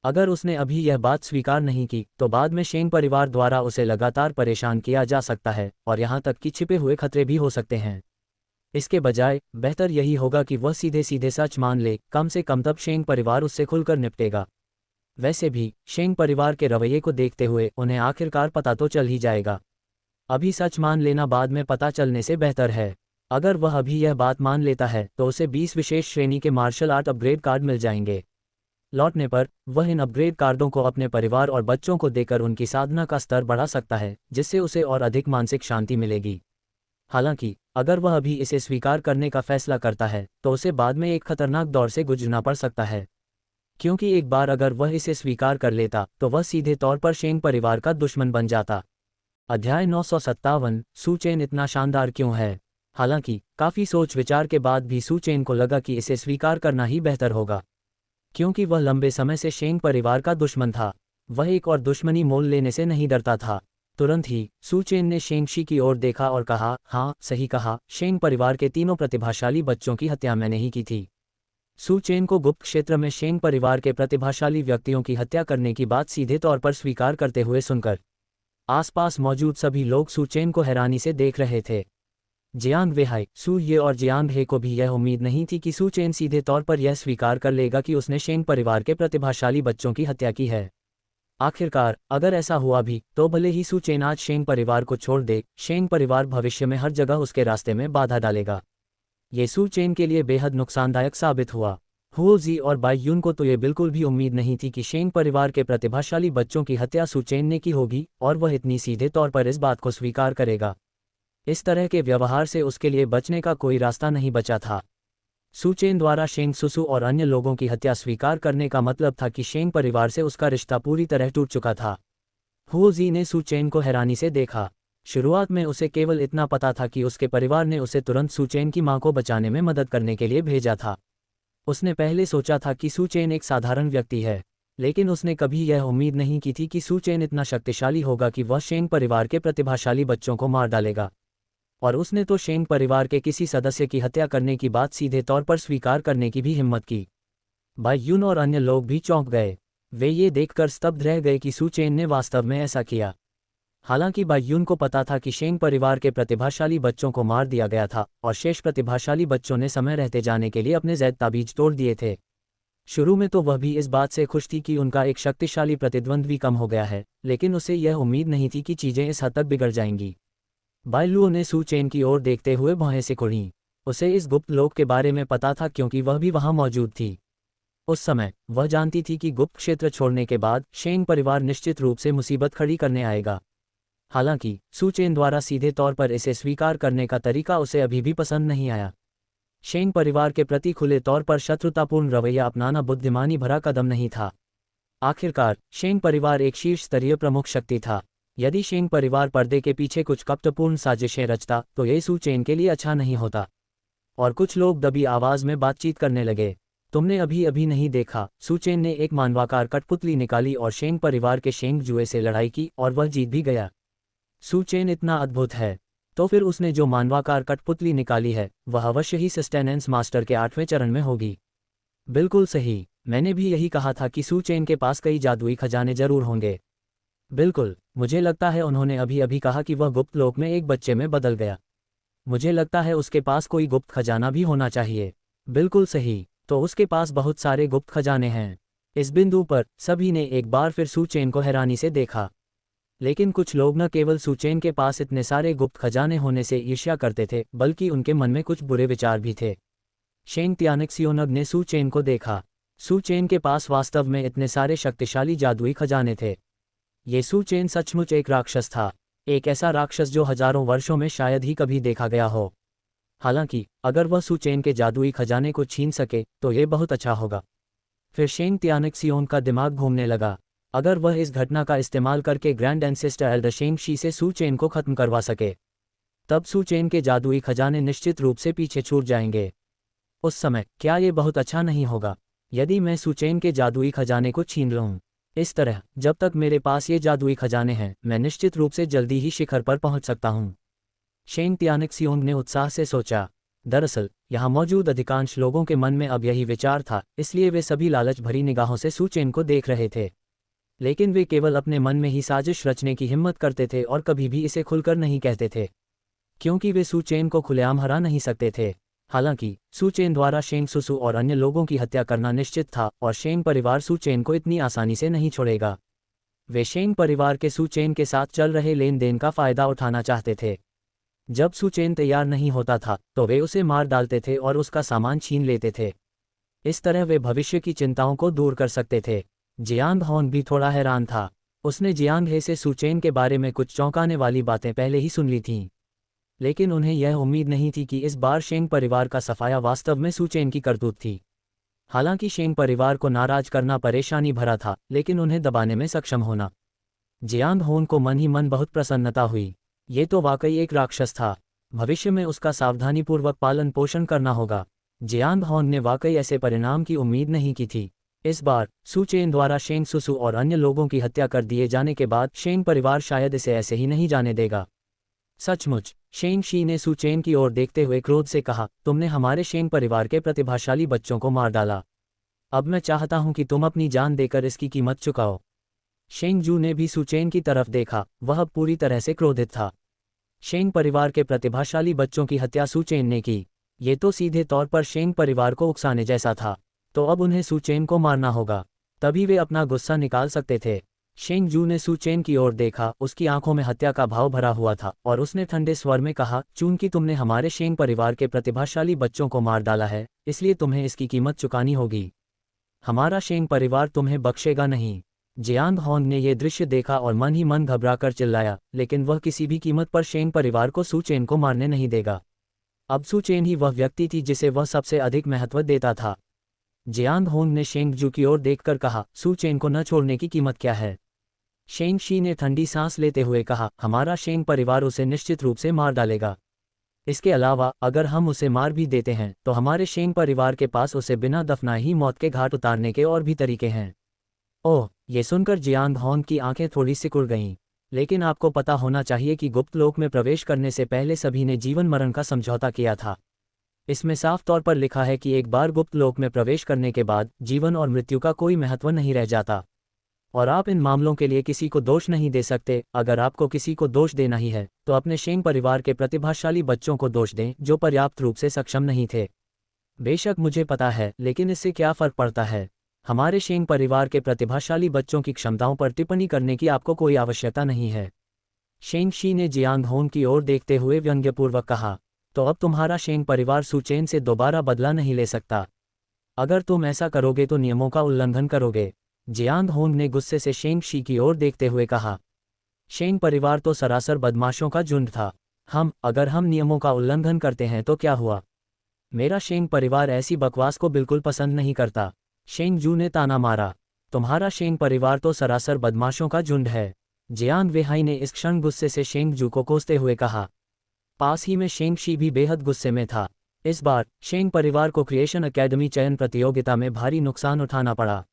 अगर उसने अभी यह बात स्वीकार नहीं की तो बाद में शेंग परिवार द्वारा उसे लगातार परेशान किया जा सकता है और यहाँ तक कि छिपे हुए खतरे भी हो सकते हैं। इसके बजाय बेहतर यही होगा कि वह सीधे सीधे सच मान ले, कम से कम तब शेंग परिवार उससे खुलकर निपटेगा। वैसे भी शेंग परिवार के रवैये को देखते हुए उन्हें आखिरकार पता तो चल ही जाएगा। अभी सच मान लेना बाद में पता चलने से बेहतर है। अगर वह अभी यह बात मान लेता है तो उसे 20 विशेष श्रेणी के मार्शल आर्ट अपग्रेड कार्ड मिल जाएंगे। लौटने पर वह इन अपग्रेड कार्डों को अपने परिवार और बच्चों को देकर उनकी साधना का स्तर बढ़ा सकता है, जिससे उसे और अधिक मानसिक शांति मिलेगी। हालांकि अगर वह अभी इसे स्वीकार करने का फैसला करता है तो उसे बाद में एक खतरनाक दौर से गुजरना पड़ सकता है, क्योंकि एक बार अगर वह इसे स्वीकार कर लेता तो वह सीधे तौर पर शेंग परिवार का दुश्मन बन जाता। अध्याय 957, सू चेन इतना शानदार क्यों है। हालांकि काफ़ी सोच विचार के बाद भी सू चेन को लगा कि इसे स्वीकार करना ही बेहतर होगा, क्योंकि वह लंबे समय से शेंग परिवार का दुश्मन था। वह एक और दुश्मनी मोल लेने से नहीं डरता था। तुरंत ही सू चेन ने शेंगशी की ओर देखा और कहा, हाँ सही कहा, शेंग परिवार के तीनों प्रतिभाशाली बच्चों की हत्या मैंने ही की थी। सू चेन को गुप्त क्षेत्र में शेंग परिवार के प्रतिभाशाली व्यक्तियों की हत्या करने की बात सीधे तौर पर स्वीकार करते हुए सुनकर आसपास मौजूद सभी लोग सू चेन को हैरानी से देख रहे थे। जियांग वेहाई, सू ये और जियांग हे को भी यह उम्मीद नहीं थी कि सू चेन सीधे तौर पर यह स्वीकार कर लेगा कि उसने शेंग परिवार के प्रतिभाशाली बच्चों की हत्या की है। आखिरकार अगर ऐसा हुआ भी तो भले ही सू चेन आज शेंग परिवार को छोड़ दे, शेंग परिवार भविष्य में हर जगह उसके रास्ते में बाधा डालेगा। ये सू चेन के लिए बेहद नुकसानदायक साबित हुआ। हुओ जी और बाई यून को तो ये बिल्कुल भी उम्मीद नहीं थी कि शेंग परिवार के प्रतिभाशाली बच्चों की हत्या सू चेन ने की होगी और वह इतनी सीधे तौर पर इस बात को स्वीकार करेगा। इस तरह के व्यवहार से उसके लिए बचने का कोई रास्ता नहीं बचा था। सू चेन द्वारा शेंग सुसु और अन्य लोगों की हत्या स्वीकार करने का मतलब था कि शेंग परिवार से उसका रिश्ता पूरी तरह टूट चुका था। हुओ जी ने सू चेन को हैरानी से देखा। शुरुआत में उसे केवल इतना पता था कि उसके परिवार ने उसे तुरंत सू चेन की मां को बचाने में मदद करने के लिए भेजा था। उसने पहले सोचा था कि सू चेन एक साधारण व्यक्ति है, लेकिन उसने कभी यह उम्मीद नहीं की थी कि सू चेन इतना शक्तिशाली होगा कि वह शेंग परिवार के प्रतिभाशाली बच्चों को मार डालेगा। और उसने तो शेंग परिवार के किसी सदस्य की हत्या करने की बात सीधे तौर पर स्वीकार करने की भी हिम्मत की। बाई यून और अन्य लोग भी चौंक गए। वे ये देखकर स्तब्ध रह गए कि सू चेन ने वास्तव में ऐसा किया। हालांकि बाई यून को पता था कि शेंग परिवार के प्रतिभाशाली बच्चों को मार दिया गया था और शेष प्रतिभाशाली बच्चों ने समय रहते जाने के लिए अपने जैद ताबीज तोड़ दिए थे। शुरू में तो वह भी इस बात से खुश थी कि उनका एक शक्तिशाली प्रतिद्वंद्वी कम हो गया है, लेकिन उसे यह उम्मीद नहीं थी कि चीज़ें इस हद तक बिगड़ जाएंगी। बाई लुओ ने सू चेन की ओर देखते हुए भौहें सिकुड़ी। उसे इस गुप्त लोक के बारे में पता था क्योंकि वह भी वहां मौजूद थी। उस समय वह जानती थी कि गुप्त क्षेत्र छोड़ने के बाद शेंग परिवार निश्चित रूप से मुसीबत खड़ी करने आएगा। हालांकि सू चेन द्वारा सीधे तौर पर इसे स्वीकार करने का तरीका उसे अभी भी पसंद नहीं आया। शेंग परिवार के प्रति खुले तौर पर शत्रुतापूर्ण रवैया अपनाना बुद्धिमानी भरा कदम नहीं था। आखिरकार शेंग परिवार एक शीर्ष स्तरीय प्रमुख शक्ति था। यदि शेंग परिवार पर्दे के पीछे कुछ कपटपूर्ण साजिशें रचता तो ये सू चेन के लिए अच्छा नहीं होता। और कुछ लोग दबी आवाज में बातचीत करने लगे। तुमने अभी अभी नहीं देखा, सू चेन ने एक मानवाकार कठपुतली निकाली और शेंग परिवार के शेंग जुए से लड़ाई की और वह जीत भी गया। सू चेन इतना अद्भुत है, तो फिर उसने जो मानवाकार कठपुतली निकाली है वह अवश्य ही सस्टेनेंस मास्टर के 8वें चरण में होगी। बिल्कुल सही, मैंने भी यही कहा था कि सू चेन के पास कई जादुई खजाने जरूर होंगे। बिल्कुल, मुझे लगता है उन्होंने अभी अभी कहा कि वह गुप्त लोक में एक बच्चे में बदल गया। मुझे लगता है उसके पास कोई गुप्त खजाना भी होना चाहिए। बिल्कुल सही, तो उसके पास बहुत सारे गुप्त खजाने हैं। इस बिंदु पर सभी ने एक बार फिर सू चेन को हैरानी से देखा। लेकिन कुछ लोग न केवल सुचेन के पास इतने सारे गुप्त खजाने होने से ईर्ष्या करते थे, बल्कि उनके मन में कुछ बुरे विचार भी थे। शेंग तियानिक्सियोनग ने सुचेन को देखा। सुचेन के पास वास्तव में इतने सारे शक्तिशाली जादुई खजाने थे। ये सुचेन सचमुच एक राक्षस था, एक ऐसा राक्षस जो हजारों वर्षों में शायद ही कभी देखा गया हो। हालांकि अगर वह सुचेन के जादुई खजाने को छीन सके तो ये बहुत अच्छा होगा। फिर शेंग तियानिक्सियोन का दिमाग घूमने लगा। अगर वह इस घटना का इस्तेमाल करके ग्रैंड एंसेस्टर एल्डर शेंग शी से सुचेन को खत्म करवा सके, तब सुचेन के जादुई खजाने निश्चित रूप से पीछे छूट जाएंगे। उस समय क्या ये बहुत अच्छा नहीं होगा यदि मैं सुचेन के जादुई खजाने को छीन लूं? इस तरह जब तक मेरे पास ये जादुई खजाने हैं, मैं निश्चित रूप से जल्दी ही शिखर पर पहुंच सकता हूं। शेंग तियानिक्सियोंग ने उत्साह से सोचा। दरअसल यहाँ मौजूद अधिकांश लोगों के मन में अब यही विचार था, इसलिए वे सभी लालच भरी निगाहों से सुचेन को देख रहे थे। लेकिन वे केवल अपने मन में ही साजिश रचने की हिम्मत करते थे और कभी भी इसे खुलकर नहीं कहते थे, क्योंकि वे सुचेन को खुलेआम हरा नहीं सकते थे। हालांकि सुचेन द्वारा शेंग सुसु और अन्य लोगों की हत्या करना निश्चित था और शेंग परिवार सुचेन को इतनी आसानी से नहीं छोड़ेगा। वे शेंग परिवार के सुचेन के साथ चल रहे लेन देन का फायदा उठाना चाहते थे। जब सुचेन तैयार नहीं होता था तो वे उसे मार डालते थे और उसका सामान छीन लेते थे। इस तरह वे भविष्य की चिंताओं को दूर कर सकते थे। जियांग हॉन भी थोड़ा हैरान था। उसने जियांग हे से सुचेन के बारे में कुछ चौंकाने वाली बातें पहले ही सुन ली थीं, लेकिन उन्हें यह उम्मीद नहीं थी कि इस बार शेंग परिवार का सफाया वास्तव में सुचेन की करतूत थी। हालांकि शेंग परिवार को नाराज करना परेशानी भरा था, लेकिन उन्हें दबाने में सक्षम होना। जियांग होन को मन ही मन बहुत प्रसन्नता हुई। ये तो वाकई एक राक्षस था। भविष्य में उसका सावधानीपूर्वक पालन पोषण करना होगा। जियांग होन ने वाकई ऐसे परिणाम की उम्मीद नहीं की थी। इस बार सुचेन द्वारा शेंग सुसु और अन्य लोगों की हत्या कर दिए जाने के बाद शेंग परिवार शायद इसे ऐसे ही नहीं जाने देगा। सचमुच, शेंग शी ने सुचेन की ओर देखते हुए क्रोध से कहा, तुमने हमारे शेंग परिवार के प्रतिभाशाली बच्चों को मार डाला। अब मैं चाहता हूं कि तुम अपनी जान देकर इसकी कीमत चुकाओ। शेंग जू ने भी सुचेन की तरफ देखा। वह पूरी तरह से क्रोधित था। शेंग परिवार के प्रतिभाशाली बच्चों की हत्या सुचेन ने की। ये तो सीधे तौर पर शेंग परिवार को उकसाने जैसा था। तो अब उन्हें सुचेन को मारना होगा, तभी वे अपना गुस्सा निकाल सकते थे। शेंग जू ने सुचेन की ओर देखा। उसकी आंखों में हत्या का भाव भरा हुआ था और उसने ठंडे स्वर में कहा, चूंकि तुमने हमारे शेंग परिवार के प्रतिभाशाली बच्चों को मार डाला है, इसलिए तुम्हें इसकी कीमत चुकानी होगी। हमारा शेंग परिवार तुम्हें बख्शेगा नहीं। जियांग होन ने यह दृश्य देखा और मन ही मन घबराकर चिल्लाया, लेकिन वह किसी भी कीमत पर शेंग परिवार को सुचेन को मारने नहीं देगा। अब सुचेन ही वह व्यक्ति थी जिसे वह सबसे अधिक महत्व देता था। जियांग होन ने शेंग जू की ओर देखकर कहा, सुचेन को न छोड़ने की कीमत क्या है? शेंग शी ने ठंडी सांस लेते हुए कहा, हमारा शेंग परिवार उसे निश्चित रूप से मार डालेगा। इसके अलावा अगर हम उसे मार भी देते हैं तो हमारे शेंग परिवार के पास उसे बिना दफनाए ही मौत के घाट उतारने के और भी तरीके हैं। ओह, ये सुनकर जियांग होन की आंखें थोड़ी सिकुड़ गईं। लेकिन आपको पता होना चाहिए कि गुप्त लोक में प्रवेश करने से पहले सभी ने जीवन मरण का समझौता किया था। इसमें साफ तौर पर लिखा है कि एक बार गुप्त लोक में प्रवेश करने के बाद जीवन और मृत्यु का कोई महत्व नहीं रह जाता, और आप इन मामलों के लिए किसी को दोष नहीं दे सकते। अगर आपको किसी को दोष देना ही है तो अपने शेंग परिवार के प्रतिभाशाली बच्चों को दोष दें जो पर्याप्त रूप से सक्षम नहीं थे। बेशक मुझे पता है, लेकिन इससे क्या फर्क पड़ता है? हमारे शेंग परिवार के प्रतिभाशाली बच्चों की क्षमताओं पर टिप्पणी करने की आपको कोई आवश्यकता नहीं है। शेंग शी ने जियांग होन की ओर देखते हुए व्यंग्यपूर्वक कहा, तो अब तुम्हारा शेंग परिवार सुचेन से दोबारा बदला नहीं ले सकता। अगर तुम ऐसा करोगे तो नियमों का उल्लंघन करोगे। जियांग होन ने गुस्से से शेंग शी की ओर देखते हुए कहा। शेंग परिवार तो सरासर बदमाशों का झुंड था। अगर हम नियमों का उल्लंघन करते हैं तो क्या हुआ? मेरा शेंग परिवार ऐसी बकवास को बिल्कुल पसंद नहीं करता। शेंग जू ने ताना मारा, तुम्हारा शेंग परिवार तो सरासर बदमाशों का झुंड है। जियांग वेहाई ने इस क्षण गुस्से से शेंग जू को कोसते हुए कहा। पास ही में शेंग शी भी बेहद गुस्से में था। इस बार शेंग परिवार को क्रिएशन अकेडमी चयन प्रतियोगिता में भारी नुकसान उठाना पड़ा।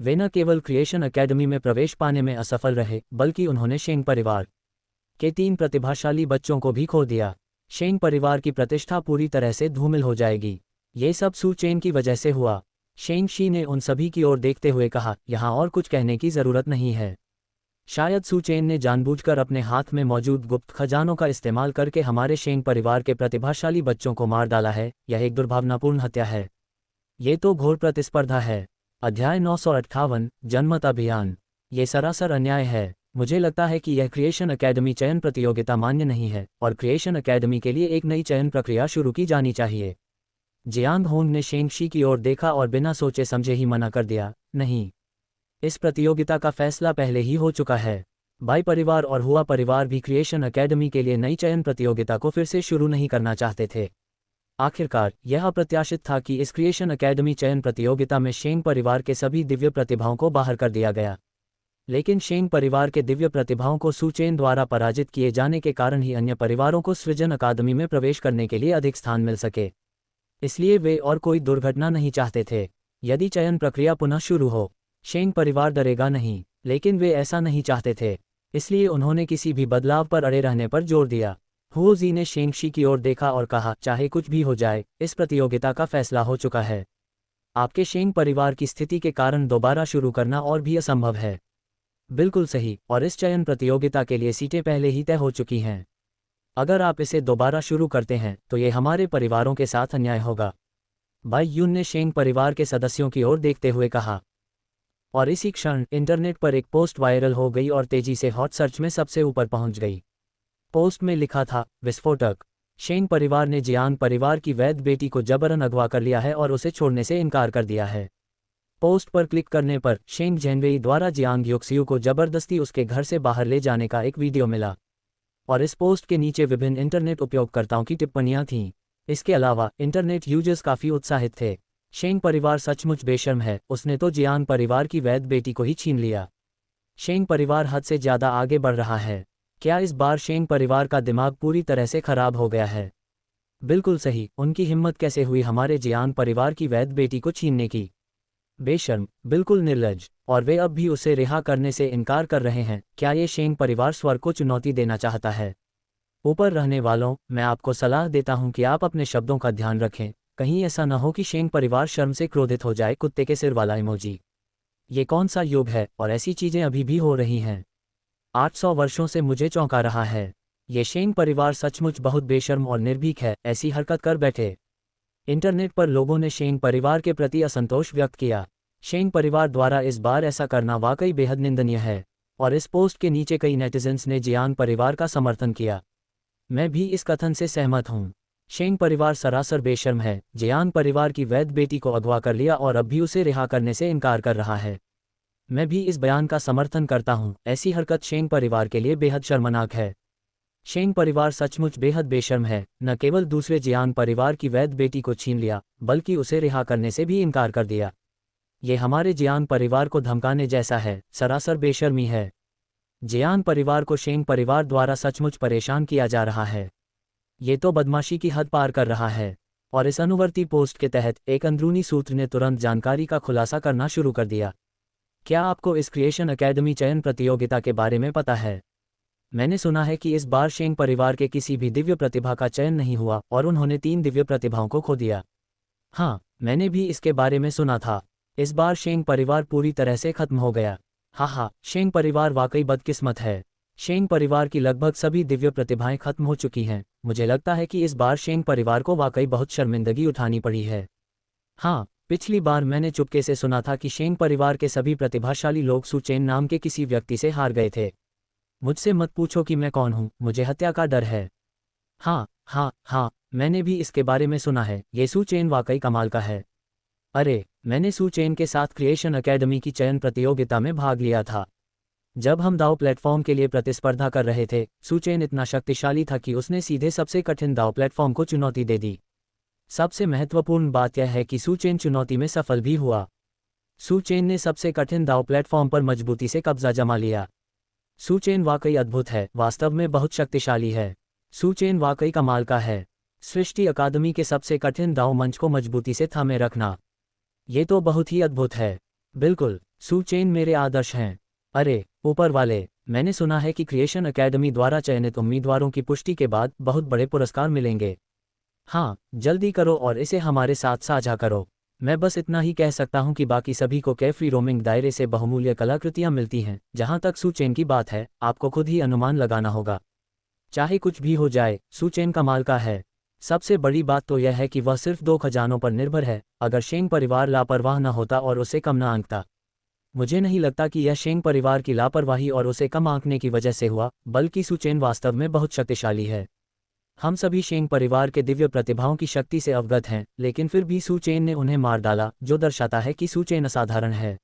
वे न केवल क्रिएशन अकेडमी में प्रवेश पाने में असफल रहे, बल्कि उन्होंने शेंग परिवार के 3 प्रतिभाशाली बच्चों को भी खो दिया। शेंग परिवार की प्रतिष्ठा पूरी तरह से धूमिल हो जाएगी। ये सब सुचेन की वजह से हुआ। शेंग शी ने उन सभी की ओर देखते हुए कहा, यहाँ और कुछ कहने की जरूरत नहीं है। शायद सुचेन ने जानबूझकर अपने हाथ में मौजूद गुप्त खजानों का इस्तेमाल करके हमारे शेंग परिवार के प्रतिभाशाली बच्चों को मार डाला है। यह एक दुर्भावनापूर्ण हत्या है। ये तो घोर प्रतिस्पर्धा है। अध्याय 958 जनमत अभियान। ये सरासर अन्याय है। मुझे लगता है कि यह क्रिएशन एकेडमी चयन प्रतियोगिता मान्य नहीं है और क्रिएशन एकेडमी के लिए एक नई चयन प्रक्रिया शुरू की जानी चाहिए। जियांग होंग ने शेंगशी की ओर देखा और बिना सोचे समझे ही मना कर दिया, नहीं, इस प्रतियोगिता का फैसला पहले ही हो चुका है। बाई परिवार और हुआ परिवार भी क्रिएशन एकेडमी के लिए नई चयन प्रतियोगिता को फिर से शुरू नहीं करना चाहते थे। आखिरकार यह अप्रत्याशित था कि इस क्रिएशन एकेडमी चयन प्रतियोगिता में शेंग परिवार के सभी दिव्य प्रतिभाओं को बाहर कर दिया गया। लेकिन शेंग परिवार के दिव्य प्रतिभाओं को सुचेन द्वारा पराजित किए जाने के कारण ही अन्य परिवारों को सृजन अकादमी में प्रवेश करने के लिए अधिक स्थान मिल सके। इसलिए वे और कोई दुर्घटना नहीं चाहते थे। यदि चयन प्रक्रिया पुनः शुरू हो, शेंग परिवार डरेगा नहीं, लेकिन वे ऐसा नहीं चाहते थे। इसलिए उन्होंने किसी भी बदलाव पर अड़े रहने पर जोर दिया। हुओ जी ने शेंगशी की ओर देखा और कहा, चाहे कुछ भी हो जाए, इस प्रतियोगिता का फैसला हो चुका है। आपके शेंग परिवार की स्थिति के कारण दोबारा शुरू करना और भी असंभव है। बिल्कुल सही, और इस चयन प्रतियोगिता के लिए सीटें पहले ही तय हो चुकी हैं। अगर आप इसे दोबारा शुरू करते हैं तो ये हमारे परिवारों के साथ अन्याय होगा। बाई यून ने शेंग परिवार के सदस्यों की ओर देखते हुए कहा। और इसी क्षण इंटरनेट पर एक पोस्ट वायरल हो गई और तेजी से हॉट सर्च में सबसे ऊपर पहुंच गई। पोस्ट में लिखा था, विस्फोटक, शेंग परिवार ने जियांग परिवार की वैध बेटी को जबरन अगवा कर लिया है और उसे छोड़ने से इनकार कर दिया है। पोस्ट पर क्लिक करने पर शेंग जेनवेई द्वारा जियांग योक्सियू को जबरदस्ती उसके घर से बाहर ले जाने का एक वीडियो मिला और इस पोस्ट के नीचे विभिन्न इंटरनेट उपयोगकर्ताओं की टिप्पणियां थीं। इसके अलावा इंटरनेट यूजर्स काफ़ी उत्साहित थे। शेंग परिवार सचमुच बेशर्म है, उसने तो जियांग परिवार की वैध बेटी को ही छीन लिया। शेंग परिवार हद से ज़्यादा आगे बढ़ रहा है। क्या इस बार शेंग परिवार का दिमाग पूरी तरह से खराब हो गया है? बिल्कुल सही, उनकी हिम्मत कैसे हुई हमारे जियांग परिवार की वैध बेटी को छीनने की? बेशर्म, बिल्कुल निर्लज्ज, और वे अब भी उसे रिहा करने से इनकार कर रहे हैं। क्या ये शेंग परिवार स्वर को चुनौती देना चाहता है? ऊपर रहने वालों, मैं आपको सलाह देता हूं कि आप अपने शब्दों का ध्यान रखें। कहीं ऐसा न हो कि शेंग परिवार शर्म से क्रोधित हो जाए। कुत्ते के सिर वाला इमोजी। ये कौन सा युग है और ऐसी चीजें अभी भी हो रही हैं? 800 वर्षों से मुझे चौंका रहा है। ये शेंग परिवार सचमुच बहुत बेशर्म और निर्भीक है, ऐसी हरकत कर बैठे। इंटरनेट पर लोगों ने शेंग परिवार के प्रति असंतोष व्यक्त किया। शेंग परिवार द्वारा इस बार ऐसा करना वाकई बेहद निंदनीय है, और इस पोस्ट के नीचे कई नेटिजन्स ने जियांग परिवार का समर्थन किया। मैं भी इस कथन से सहमत हूँ। शेंग परिवार सरासर बेशर्म है। जियांग परिवार की वैध बेटी को अगवा कर लिया और अब भी उसे रिहा करने से इनकार कर रहा है। मैं भी इस बयान का समर्थन करता हूँ। ऐसी हरकत शेंग परिवार के लिए बेहद शर्मनाक है। शेंग परिवार सचमुच बेहद बेशर्म है। न केवल दूसरे जियांग परिवार की वैध बेटी को छीन लिया, बल्कि उसे रिहा करने से भी इनकार कर दिया। ये हमारे जियांग परिवार को धमकाने जैसा है, सरासर बेशर्मी है। जियांग परिवार को शेंग परिवार द्वारा सचमुच परेशान किया जा रहा है। ये तो बदमाशी की हद पार कर रहा है। और इस अनुवर्ती पोस्ट के तहत एक अंदरूनी सूत्र ने तुरंत जानकारी का खुलासा करना शुरू कर दिया। क्या आपको इस क्रिएशन एकेडमी चयन प्रतियोगिता के बारे में पता है? मैंने सुना है कि इस बार शेंग परिवार के किसी भी दिव्य प्रतिभा का चयन नहीं हुआ और उन्होंने 3 दिव्य प्रतिभाओं को खो दिया। हाँ, मैंने भी इसके बारे में सुना था। इस बार शेंग परिवार पूरी तरह से खत्म हो गया। हाँ, शेंग परिवार वाकई बदकिस्मत है। शेंग परिवार की लगभग सभी दिव्य प्रतिभाएं खत्म हो चुकी हैं। मुझे लगता है कि इस बार शेंग परिवार को वाकई बहुत शर्मिंदगी उठानी पड़ी है। हाँ, पिछली बार मैंने चुपके से सुना था कि शेंग परिवार के सभी प्रतिभाशाली लोग सुचेन नाम के किसी व्यक्ति से हार गए थे। मुझसे मत पूछो कि मैं कौन हूँ, मुझे हत्या का डर है। हाँ, मैंने भी इसके बारे में सुना है। ये सुचेन वाकई कमाल का है। अरे, मैंने सुचेन के साथ क्रिएशन एकेडमी की चयन प्रतियोगिता में भाग लिया था। जब हम दाव प्लेटफॉर्म के लिए प्रतिस्पर्धा कर रहे थे, सुचेन इतना शक्तिशाली था कि उसने सीधे सबसे कठिन दाव प्लेटफॉर्म को चुनौती दे दी। सबसे महत्वपूर्ण बात यह है कि सुचेन चुनौती में सफल भी हुआ। सुचेन ने सबसे कठिन दाव प्लेटफॉर्म पर मजबूती से कब्जा जमा लिया। सुचेन वाकई अद्भुत है, वास्तव में बहुत शक्तिशाली है। सुचेन वाकई कमाल का है। सृष्टि अकादमी के सबसे कठिन दाव मंच को मजबूती से थामे रखना, ये तो बहुत ही अद्भुत है। बिल्कुल, सुचेन मेरे आदर्श हैं। अरे, ऊपर वाले, मैंने सुना है कि क्रिएशन एकेडमी द्वारा चयनित उम्मीदवारों की पुष्टि के बाद बहुत बड़े पुरस्कार मिलेंगे। हाँ, जल्दी करो और इसे हमारे साथ साझा करो। मैं बस इतना ही कह सकता हूँ कि बाकी सभी को कैफ्री रोमिंग दायरे से बहुमूल्य कलाकृतियाँ मिलती हैं। जहाँ तक सुचेन की बात है, आपको खुद ही अनुमान लगाना होगा। चाहे कुछ भी हो जाए, सुचेन कमाल का है। सबसे बड़ी बात तो यह है कि वह सिर्फ 2 खजानों पर निर्भर है। अगर शेंग परिवार लापरवाह न होता और उसे कम न आंकता, मुझे नहीं लगता कि यह शेंग परिवार की लापरवाही और उसे कम आंकने की वजह से हुआ, बल्कि सू चेन वास्तव में बहुत शक्तिशाली है। हम सभी शेंग परिवार के दिव्य प्रतिभाओं की शक्ति से अवगत हैं, लेकिन फिर भी सू चेन ने उन्हें मार डाला, जो दर्शाता है कि सू चेन असाधारण है।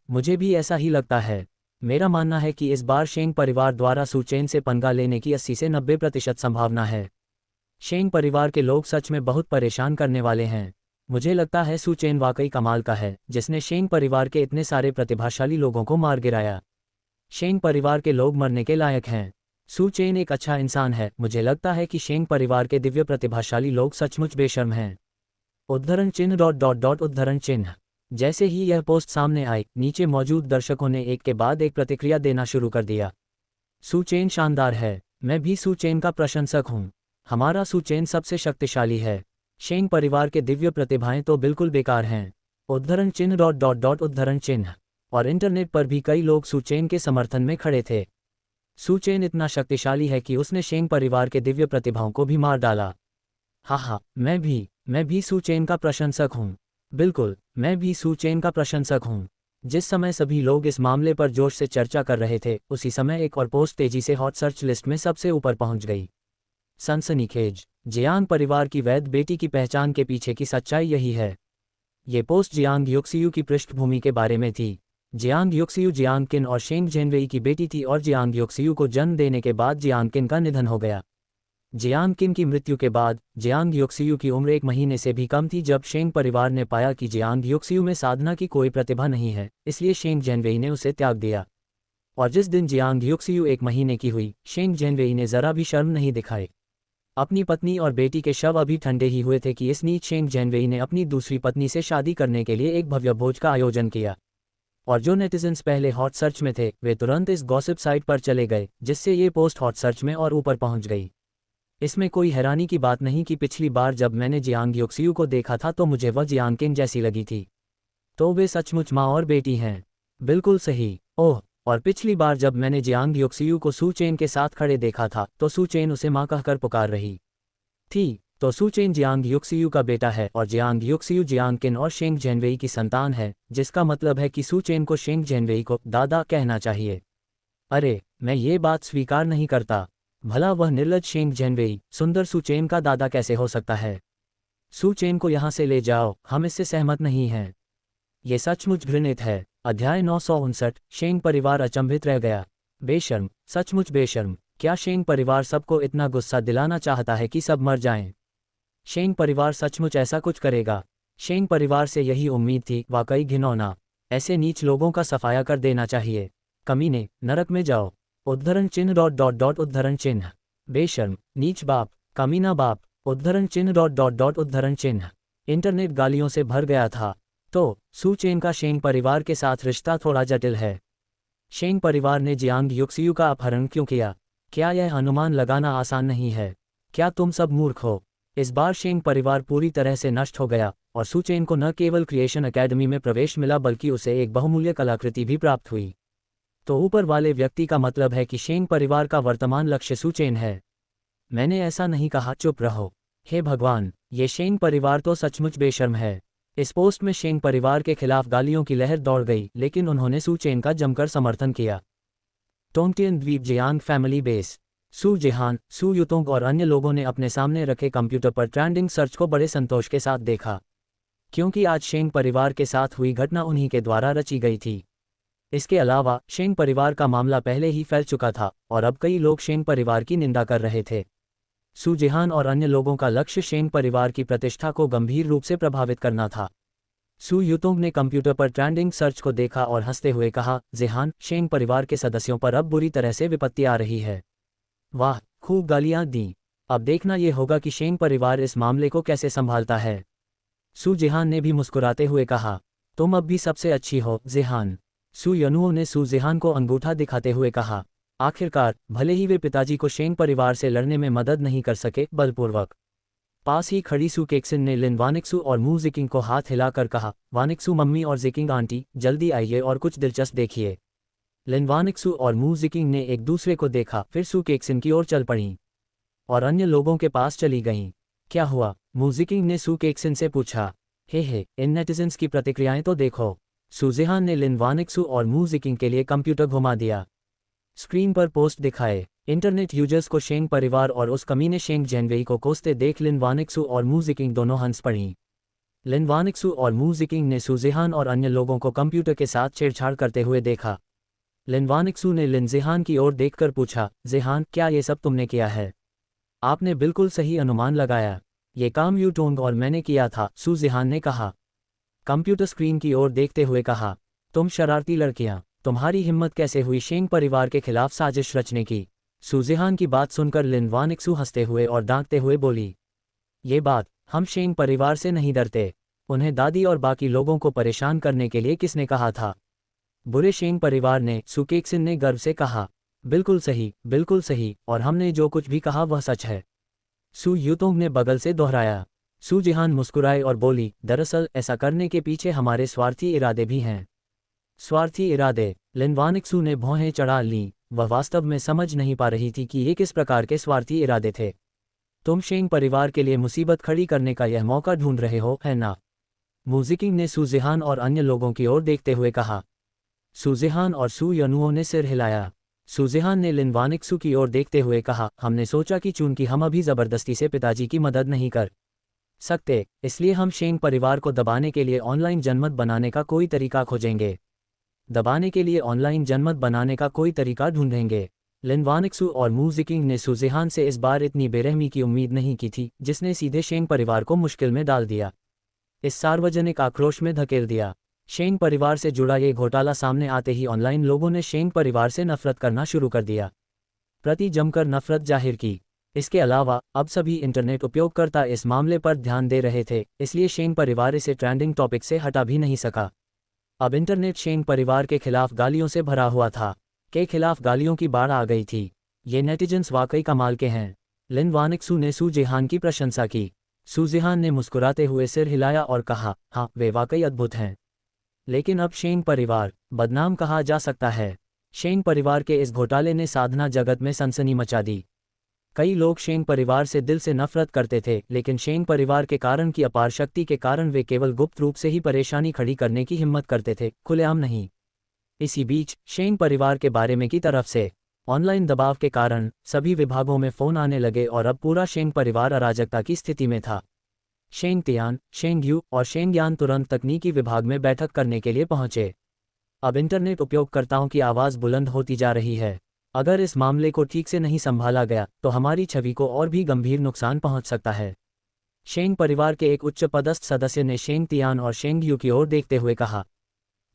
मुझे भी ऐसा ही लगता है। मेरा मानना है कि इस बार शेंग परिवार द्वारा सू चेन से पंगा लेने की 80 से 90% संभावना है। शेंग परिवार के लोग सच में बहुत परेशान करने वाले हैं। मुझे लगता है सू चेन वाकई कमाल का है, जिसने शेंग परिवार के इतने सारे प्रतिभाशाली लोगों को मार गिराया। शेंग परिवार के लोग मरने के लायक हैं। सू चेन एक अच्छा इंसान है। मुझे लगता है कि शेंग परिवार के दिव्य प्रतिभाशाली लोग सचमुच बेशर्म हैं। उद्धरण चिन्ह उद्धरण चिन्ह। जैसे ही यह पोस्ट सामने आई, नीचे मौजूद दर्शकों ने एक के बाद एक प्रतिक्रिया देना शुरू कर दिया। सू चेन शानदार है। मैं भी सू चेन का प्रशंसक हूँ। हमारा सू चेन सबसे शक्तिशाली है। शेंग परिवार के दिव्य प्रतिभाएं तो बिल्कुल बेकार हैं। उद्धरण चिन्ह उद्धरण चिन्ह। और इंटरनेट पर भी कई लोग सू चेन के समर्थन में खड़े थे। सू चेन इतना शक्तिशाली है कि उसने शेंग परिवार के दिव्य प्रतिभाओं को भी मार डाला। हाँ, मैं भी सू चेन का प्रशंसक हूँ। बिल्कुल, मैं भी सू चेन का प्रशंसक हूँ। जिस समय सभी लोग इस मामले पर जोश से चर्चा कर रहे थे, उसी समय एक और पोस्ट तेजी से हॉट सर्च लिस्ट में सबसे ऊपर पहुंच गई। सनसनीखेज, जियांग परिवार की वैध बेटी की पहचान के पीछे की सच्चाई यही है। ये पोस्ट जियांग युक्सियू की पृष्ठभूमि के बारे में थी। जियांग युक्सियू जियांग किन और शेंग जेनवेई की बेटी थी और जियांग युक्सियू को जन्म देने के बाद जियांग किन का निधन हो गया। जियांग किन की मृत्यु के बाद जियांग युक्सियू की उम्र 1 महीने से भी कम थी जब शेंग परिवार ने पाया कि जियांग युक्सियू में साधना की कोई प्रतिभा नहीं है, इसलिए शेंग जेनवेई ने उसे त्याग दिया। और जिस दिन जियांग युक्सियू 1 महीने की हुई, शेंग जेनवेई ने जरा भी शर्म नहीं दिखाई। अपनी पत्नी और बेटी के शव अभी ठंडे ही हुए थे कि इस नीच शेंग जेनवेई ने अपनी दूसरी पत्नी से शादी करने के लिए एक भव्य भोज का आयोजन किया। और जो नेटिजन्स पहले हॉट सर्च में थे, वे तुरंत इस गॉसिप साइट पर चले गए, जिससे ये पोस्ट हॉट सर्च में और ऊपर पहुंच गई। इसमें कोई हैरानी की बात नहीं कि पिछली बार जब मैंने जियांग युक्सियू को देखा था तो मुझे वह जियांग किन जैसी लगी थी। तो वे सचमुच माँ और बेटी हैं। बिल्कुल सही। ओह, और पिछली बार जब मैंने जियांग युक्सियू को सू चेन के साथ खड़े देखा था तो सू चेन उसे माँ कहकर पुकार रही थी। तो सू चेन जियांग युक्सियू का बेटा है और जियांग युक्सियू जियांग किन और शेंग जेनवेई की संतान है, जिसका मतलब है कि सू चेन को शेंग जेनवेई को दादा कहना चाहिए। अरे, मैं ये बात स्वीकार नहीं करता। भला वह निर्लज शेंग जेनवेई सुंदर सू चेन का दादा कैसे हो सकता है? सू चेन को यहाँ से ले जाओ, हम इससे सहमत नहीं हैं। ये सचमुच घृणित है। अध्याय 959। शेंग परिवार अचंभित रह गया। बेशर्म, सचमुच बेशर्म। क्या शेंग परिवार सबको इतना गुस्सा दिलाना चाहता है कि सब मर जाएं? शेंग परिवार सचमुच ऐसा कुछ करेगा? शेंग परिवार से यही उम्मीद थी। वाकई घिनौना। ऐसे नीच लोगों का सफाया कर देना चाहिए। कमीने, नरक में जाओ। उद्धरण चिन्ह उद्धरण चिन्ह। बेशर्म, नीच बाप, कमीना बाप। उद्धरण चिन्ह उद्धरण चिन्ह। इंटरनेट गालियों से भर गया था। तो सू चेन का शेंग परिवार के साथ रिश्ता थोड़ा जटिल है। शेंग परिवार ने जियांग युक्सियू का अपहरण क्यों किया? क्या यह अनुमान लगाना आसान नहीं है? क्या तुम सब मूर्ख हो? इस बार शेंग परिवार पूरी तरह से नष्ट हो गया और सू चेन को न केवल क्रिएशन एकेडमी में प्रवेश मिला बल्कि उसे एक बहुमूल्य कलाकृति भी प्राप्त हुई। तो ऊपर वाले व्यक्ति का मतलब है कि शेंग परिवार का वर्तमान लक्ष्य सू चेन है। मैंने ऐसा नहीं कहा, चुप रहो। हे भगवान, ये शेंग परिवार तो सचमुच बेशर्म है। इस पोस्ट में शेंग परिवार के खिलाफ गालियों की लहर दौड़ गई, लेकिन उन्होंने सू चेन का जमकर समर्थन किया। टोंगटियन द्वीप जियांग फैमिली बेस। सू जेहान, सू युतोंग और अन्य लोगों ने अपने सामने रखे कंप्यूटर पर ट्रेंडिंग सर्च को बड़े संतोष के साथ देखा, क्योंकि आज शेंग परिवार के साथ हुई घटना उन्हीं के द्वारा रची गई थी। इसके अलावा शेंग परिवार का मामला पहले ही फैल चुका था और अब कई लोग शेंग परिवार की निंदा कर रहे थे। सू जेहान और अन्य लोगों का लक्ष्य शेंग परिवार की प्रतिष्ठा को गंभीर रूप से प्रभावित करना था। सू युतोंग ने कंप्यूटर पर ट्रेंडिंग सर्च को देखा और हंसते हुए कहा, जेहान, शेंग परिवार के सदस्यों पर अब बुरी तरह से विपत्ति आ रही है। वाह, खूब गालियां दी। अब देखना ये होगा कि शेंग परिवार इस मामले को कैसे संभालता है। सू जेहान ने भी मुस्कुराते हुए कहा, तुम अब भी सबसे अच्छी हो, जेहान। सू यनुओ ने सू जेहान को अंगूठा दिखाते हुए कहा, आखिरकार, भले ही वे पिताजी को शेंग परिवार से लड़ने में मदद नहीं कर सके, बलपूर्वक। पास ही खड़ी सू केक्सिन ने लिन वानिक्सू और मू जिकिंग को हाथ हिलाकर कहा, वानिक्सू मम्मी और जिकिंग आंटी, जल्दी आइए और कुछ दिलचस्प देखिए। लिन वानिक्सू और मू जिकिंग ने एक दूसरे को देखा, फिर सू केक्सिन की ओर चल पड़ीं और अन्य लोगों के पास चली गईं। क्या हुआ? मू जिकिंग ने सू केक्सिन से पूछा। हे, इन नेटिजन्स की प्रतिक्रियाएं तो देखो। सूजेहान ने लिन वानिक्सू और मू जिकिंग के लिए कंप्यूटर घुमा दिया। स्क्रीन पर पोस्ट दिखाए। इंटरनेट यूजर्स को शेंग परिवार और उस कमीने शेंग जेनवेई को कोसते देख लिन वानिक्सू और मू जिकिंग दोनों हंस पड़ी। लिन वानिक्सू और मू जिकिंग ने सूजेहान और अन्य लोगों को कंप्यूटर के साथ छेड़छाड़ करते हुए देखा। लिन वानिक्सू ने लिन जेहान की ओर देखकर पूछा, जेहान, क्या ये सब तुमने किया है? आपने बिल्कुल सही अनुमान लगाया। ये काम यूटोंग और मैंने किया था, सू जेहान ने कहा। कंप्यूटर स्क्रीन की ओर देखते हुए कहा, तुम शरारती लड़कियां, तुम्हारी हिम्मत कैसे हुई शेंग परिवार के खिलाफ साजिश रचने की? सूजेहान की बात सुनकर लिन वानिक्सू हंसते हुए और डांटते हुए बोली, ये बात, हम शेंग परिवार से नहीं डरते। उन्हें दादी और बाकी लोगों को परेशान करने के लिए किसने कहा था? बुरे शेंग परिवार ने, सुकेक्सिन ने गर्व से कहा। बिल्कुल सही, और हमने जो कुछ भी कहा वह सच है, सू यूतोंग ने बगल से दोहराया। सू जेहान मुस्कुराए और बोली, दरअसल ऐसा करने के पीछे हमारे स्वार्थी इरादे भी हैं। स्वार्थी इरादे? लिन वानिक्सू ने भौहें चढ़ा लीं, वह वास्तव में समझ नहीं पा रही थी कि ये किस प्रकार के स्वार्थी इरादे थे। तुम शेंग परिवार के लिए मुसीबत खड़ी करने का यह मौका ढूंढ रहे हो, है ना? मू जिकिंग ने सू जेहान और अन्य लोगों की ओर देखते हुए कहा। सू जेहान और सू यनुओं ने सिर हिलाया। सू जेहान ने लिन वानिक्सू की ओर देखते हुए कहा, हमने सोचा कि चूंकि हम अभी जबरदस्ती से पिताजी की मदद नहीं कर सकते, इसलिए हम शेंग परिवार को दबाने के लिए ऑनलाइन जनमत बनाने का कोई तरीका खोजेंगे। दबाने के लिए ऑनलाइन जनमत बनाने का कोई तरीका ढूंढेंगे। लिन वानिक्सू और मू जिकिंग ने सू जेहान से इस बार इतनी बेरहमी की उम्मीद नहीं की थी, जिसने सीधे शेंग परिवार को मुश्किल में डाल दिया, इस सार्वजनिक आक्रोश में धकेल दिया। शेंग परिवार से जुड़ा ये घोटाला सामने आते ही ऑनलाइन लोगों ने शेंग परिवार से नफरत करना शुरू कर दिया, प्रति जमकर नफरत जाहिर की। इसके अलावा अब सभी इंटरनेट उपयोगकर्ता इस मामले पर ध्यान दे रहे थे, इसलिए शेंग परिवार इसे ट्रेंडिंग टॉपिक से हटा भी नहीं सका। अब इंटरनेट शेंग परिवार के खिलाफ गालियों से भरा हुआ था, के खिलाफ गालियों की बाढ़ आ गई थी। ये नेटिजन्स वाकई कमाल के हैं। लिन वानिक्सू ने सू जेहान की प्रशंसा की। सू जेहान ने मुस्कुराते हुए सिर हिलाया और कहा, हाँ, वे वाकई अद्भुत हैं। लेकिन अब शेंग परिवार बदनाम कहा जा सकता है। शेंग परिवार के इस घोटाले ने साधना जगत में सनसनी मचा दी। कई लोग शेंग परिवार से दिल से नफरत करते थे, लेकिन शेंग परिवार के कारण की अपार शक्ति के कारण वे केवल गुप्त रूप से ही परेशानी खड़ी करने की हिम्मत करते थे, खुलेआम नहीं। इसी बीच शेंग परिवार के बारे में की तरफ से ऑनलाइन दबाव के कारण सभी विभागों में फोन आने लगे और अब पूरा शेंग परिवार अराजकता की स्थिति में था। शेंग तियान, शेंग यू और शेंग यान तुरंत तकनीकी विभाग में बैठक करने के लिए पहुंचे। अब इंटरनेट उपयोगकर्ताओं की आवाज़ बुलंद होती जा रही है। अगर इस मामले को ठीक से नहीं संभाला गया तो हमारी छवि को और भी गंभीर नुकसान पहुंच सकता है। शेंग परिवार के एक उच्च पदस्थ सदस्य ने शेंग तियान और शेंग यू की ओर देखते हुए कहा।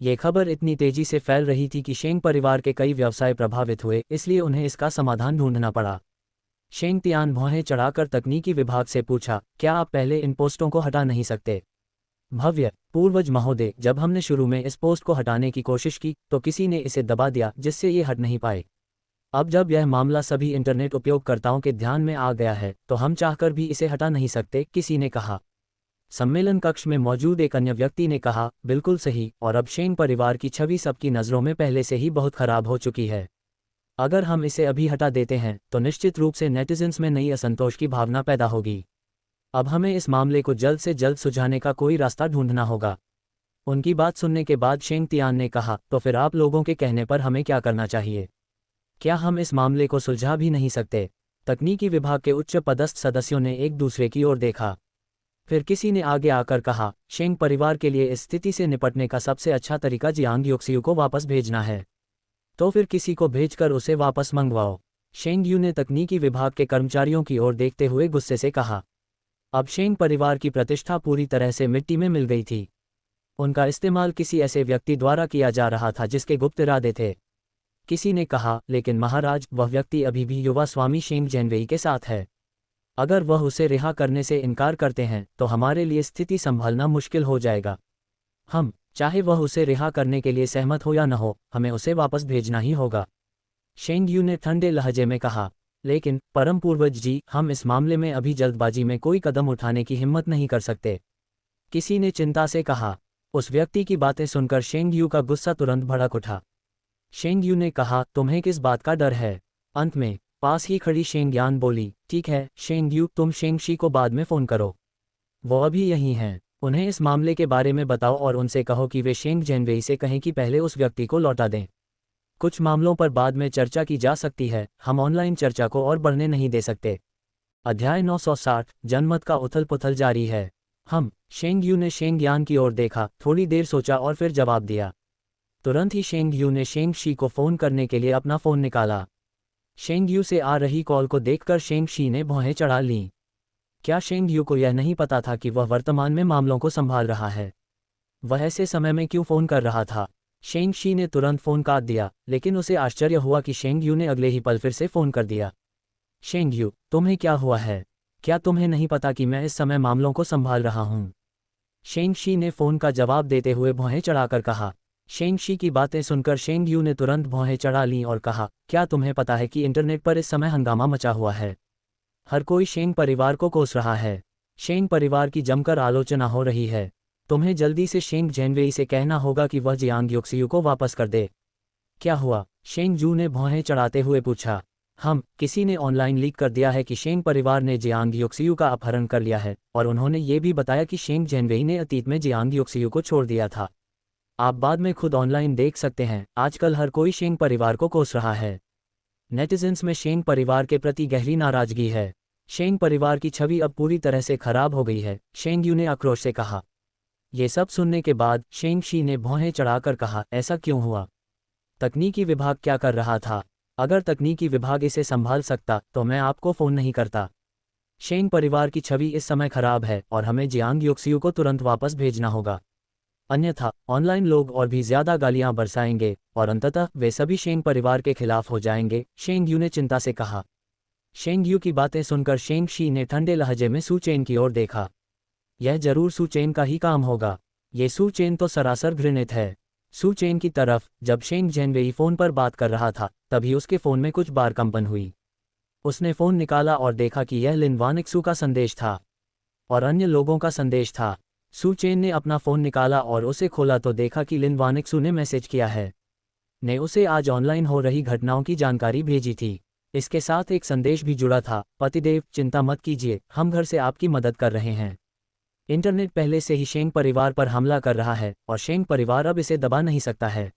यह खबर इतनी तेजी से फैल रही थी कि शेंग परिवार के कई व्यवसाय प्रभावित हुए, इसलिए उन्हें इसका समाधान ढूंढना पड़ा। शेंग तियान भौहें चढ़ाकर तकनीकी विभाग से पूछा, क्या आप पहले इन पोस्टों को हटा नहीं सकते? भव्य पूर्वज महोदय, जब हमने शुरू में इस पोस्ट को हटाने की कोशिश की तो किसी ने इसे दबा दिया, जिससे ये हट नहीं पाए। अब जब यह मामला सभी इंटरनेट उपयोगकर्ताओं के ध्यान में आ गया है तो हम चाहकर भी इसे हटा नहीं सकते, किसी ने कहा। सम्मेलन कक्ष में मौजूद एक अन्य व्यक्ति ने कहा, बिल्कुल सही, और अब शेंग परिवार की छवि सबकी नज़रों में पहले से ही बहुत खराब हो चुकी है। अगर हम इसे अभी हटा देते हैं तो निश्चित रूप से नेटिजन्स में नई असंतोष की भावना पैदा होगी। अब हमें इस मामले को जल्द से जल्द सुलझाने का कोई रास्ता ढूंढना होगा। उनकी बात सुनने के बाद शेंग तियान ने कहा, तो फिर आप लोगों के कहने पर हमें क्या करना चाहिए? क्या हम इस मामले को सुलझा भी नहीं सकते? तकनीकी विभाग के उच्च पदस्थ सदस्यों ने एक दूसरे की ओर देखा। फिर किसी ने आगे आकर कहा, शेंग परिवार के लिए इस स्थिति से निपटने का सबसे अच्छा तरीका जियांग योक्सियू को वापस भेजना है। तो फिर किसी को भेजकर उसे वापस मंगवाओ। शेंग यू ने तकनीकी विभाग के कर्मचारियों की ओर देखते हुए गुस्से से कहा। अब शेंग परिवार की प्रतिष्ठा पूरी तरह से मिट्टी में मिल गई थी। उनका इस्तेमाल किसी ऐसे व्यक्ति द्वारा किया जा रहा था जिसके गुप्त इरादे थे। किसी ने कहा, लेकिन महाराज, वह व्यक्ति अभी भी युवा स्वामी शेंग जेनवेई के साथ है। अगर वह उसे रिहा करने से इनकार करते हैं तो हमारे लिए स्थिति संभालना मुश्किल हो जाएगा। हम, चाहे वह उसे रिहा करने के लिए सहमत हो या न हो, हमें उसे वापस भेजना ही होगा। शेंग यू ने ठंडे लहजे में कहा। लेकिन परम पूर्वज जी, हम इस मामले में अभी जल्दबाजी में कोई कदम उठाने की हिम्मत नहीं कर सकते, किसी ने चिंता से कहा। उस व्यक्ति की बातें सुनकर शेंग यू का गुस्सा तुरंत भड़क उठा। शेंग यू ने कहा, तुम्हें किस बात का डर है? अंत में पास ही खड़ी शेंग यान बोली, ठीक है शेंग यू, तुम शेंग शी को बाद में फ़ोन करो, वो अभी यहीं हैं। उन्हें इस मामले के बारे में बताओ और उनसे कहो कि वे शेंग जेनवेई से कहें कि पहले उस व्यक्ति को लौटा दें। कुछ मामलों पर बाद में चर्चा की जा सकती है, हम ऑनलाइन चर्चा को और बढ़ने नहीं दे सकते। अध्याय 960 जनमत का उथल पुथल जारी है। शेंग यू ने शेंग यान की ओर देखा, थोड़ी देर सोचा और फिर जवाब दिया। तुरंत ही शेंग यू ने शेंग शी को फ़ोन करने के लिए अपना फ़ोन निकाला। शेंग यू से आ रही कॉल को देखकर शेंग शी ने भौहें चढ़ा लीं। क्या शेंग यू को यह नहीं पता था कि वह वर्तमान में मामलों को संभाल रहा है? वह ऐसे समय में क्यों फ़ोन कर रहा था? शेंग शी ने तुरंत फ़ोन काट दिया, लेकिन उसे आश्चर्य हुआ कि शेंग यू ने अगले ही पल फिर से फ़ोन कर दिया। शेंग यू, तुम्हें क्या हुआ है? क्या तुम्हें नहीं पता कि मैं इस समय मामलों को संभाल रहा हूँ? शेंग शी ने फ़ोन का जवाब देते हुए भौहें चढ़ाकर कहा। शेंग शी की बातें सुनकर शेंग यू ने तुरंत भौहें चढ़ा लीं और कहा, क्या तुम्हें पता है कि इंटरनेट पर इस समय हंगामा मचा हुआ है? हर कोई शेंग परिवार को कोस रहा है। शेंग परिवार की जमकर आलोचना हो रही है। तुम्हें जल्दी से शेंग जेनवेई से कहना होगा कि वह जियांग योक्सियू को वापस कर दे। क्या हुआ? शेंग जू ने भौहें चढ़ाते हुए पूछा। किसी ने ऑनलाइन लीक कर दिया है कि शेंग परिवार ने जियांग योक्सियू का अपहरण कर लिया है, और उन्होंने ये भी बताया कि शेंग जेनवेई ने अतीत में जियांग योक्सियू को छोड़ दिया था। आप बाद में खुद ऑनलाइन देख सकते हैं। आजकल हर कोई शेंग परिवार को कोस रहा है। नेटिजन्स में शेंग परिवार के प्रति गहरी नाराजगी है। शेंग परिवार की छवि अब पूरी तरह से खराब हो गई है, शेंग यू ने आक्रोश से कहा। ये सब सुनने के बाद शेंग शी ने भौहें चढ़ाकर कहा, ऐसा क्यों हुआ? तकनीकी विभाग क्या कर रहा था? अगर तकनीकी विभाग इसे संभाल सकता तो मैं आपको फ़ोन नहीं करता। शेंग परिवार की छवि इस समय खराब है और हमें जियांग योक्सियू को तुरंत वापस भेजना होगा, अन्यथा ऑनलाइन लोग और भी ज़्यादा गालियां बरसाएंगे और अंततः वे सभी शेंग परिवार के खिलाफ हो जाएंगे, शेंग यू ने चिंता से कहा। शेंग यू की बातें सुनकर शेंग शी ने ठंडे लहजे में सू चेन की ओर देखा। यह जरूर सू चेन का ही काम होगा। ये सू चेन तो सरासर घृणित है। सू चेन की तरफ जब शेंग जेनवेई फ़ोन पर बात कर रहा था तभी उसके फ़ोन में कुछ बार कंपन हुई। उसने फ़ोन निकाला और देखा कि यह लिन वानिक्सू का संदेश था और अन्य लोगों का संदेश था। सू चेन ने अपना फ़ोन निकाला और उसे खोला तो देखा कि लिन वानिक्सू ने मैसेज किया है। ने उसे आज ऑनलाइन हो रही घटनाओं की जानकारी भेजी थी। इसके साथ एक संदेश भी जुड़ा था, पतिदेव चिंता मत कीजिए, हम घर से आपकी मदद कर रहे हैं। इंटरनेट पहले से ही शेंग परिवार पर हमला कर रहा है और शेंग परिवार अब इसे दबा नहीं सकता है।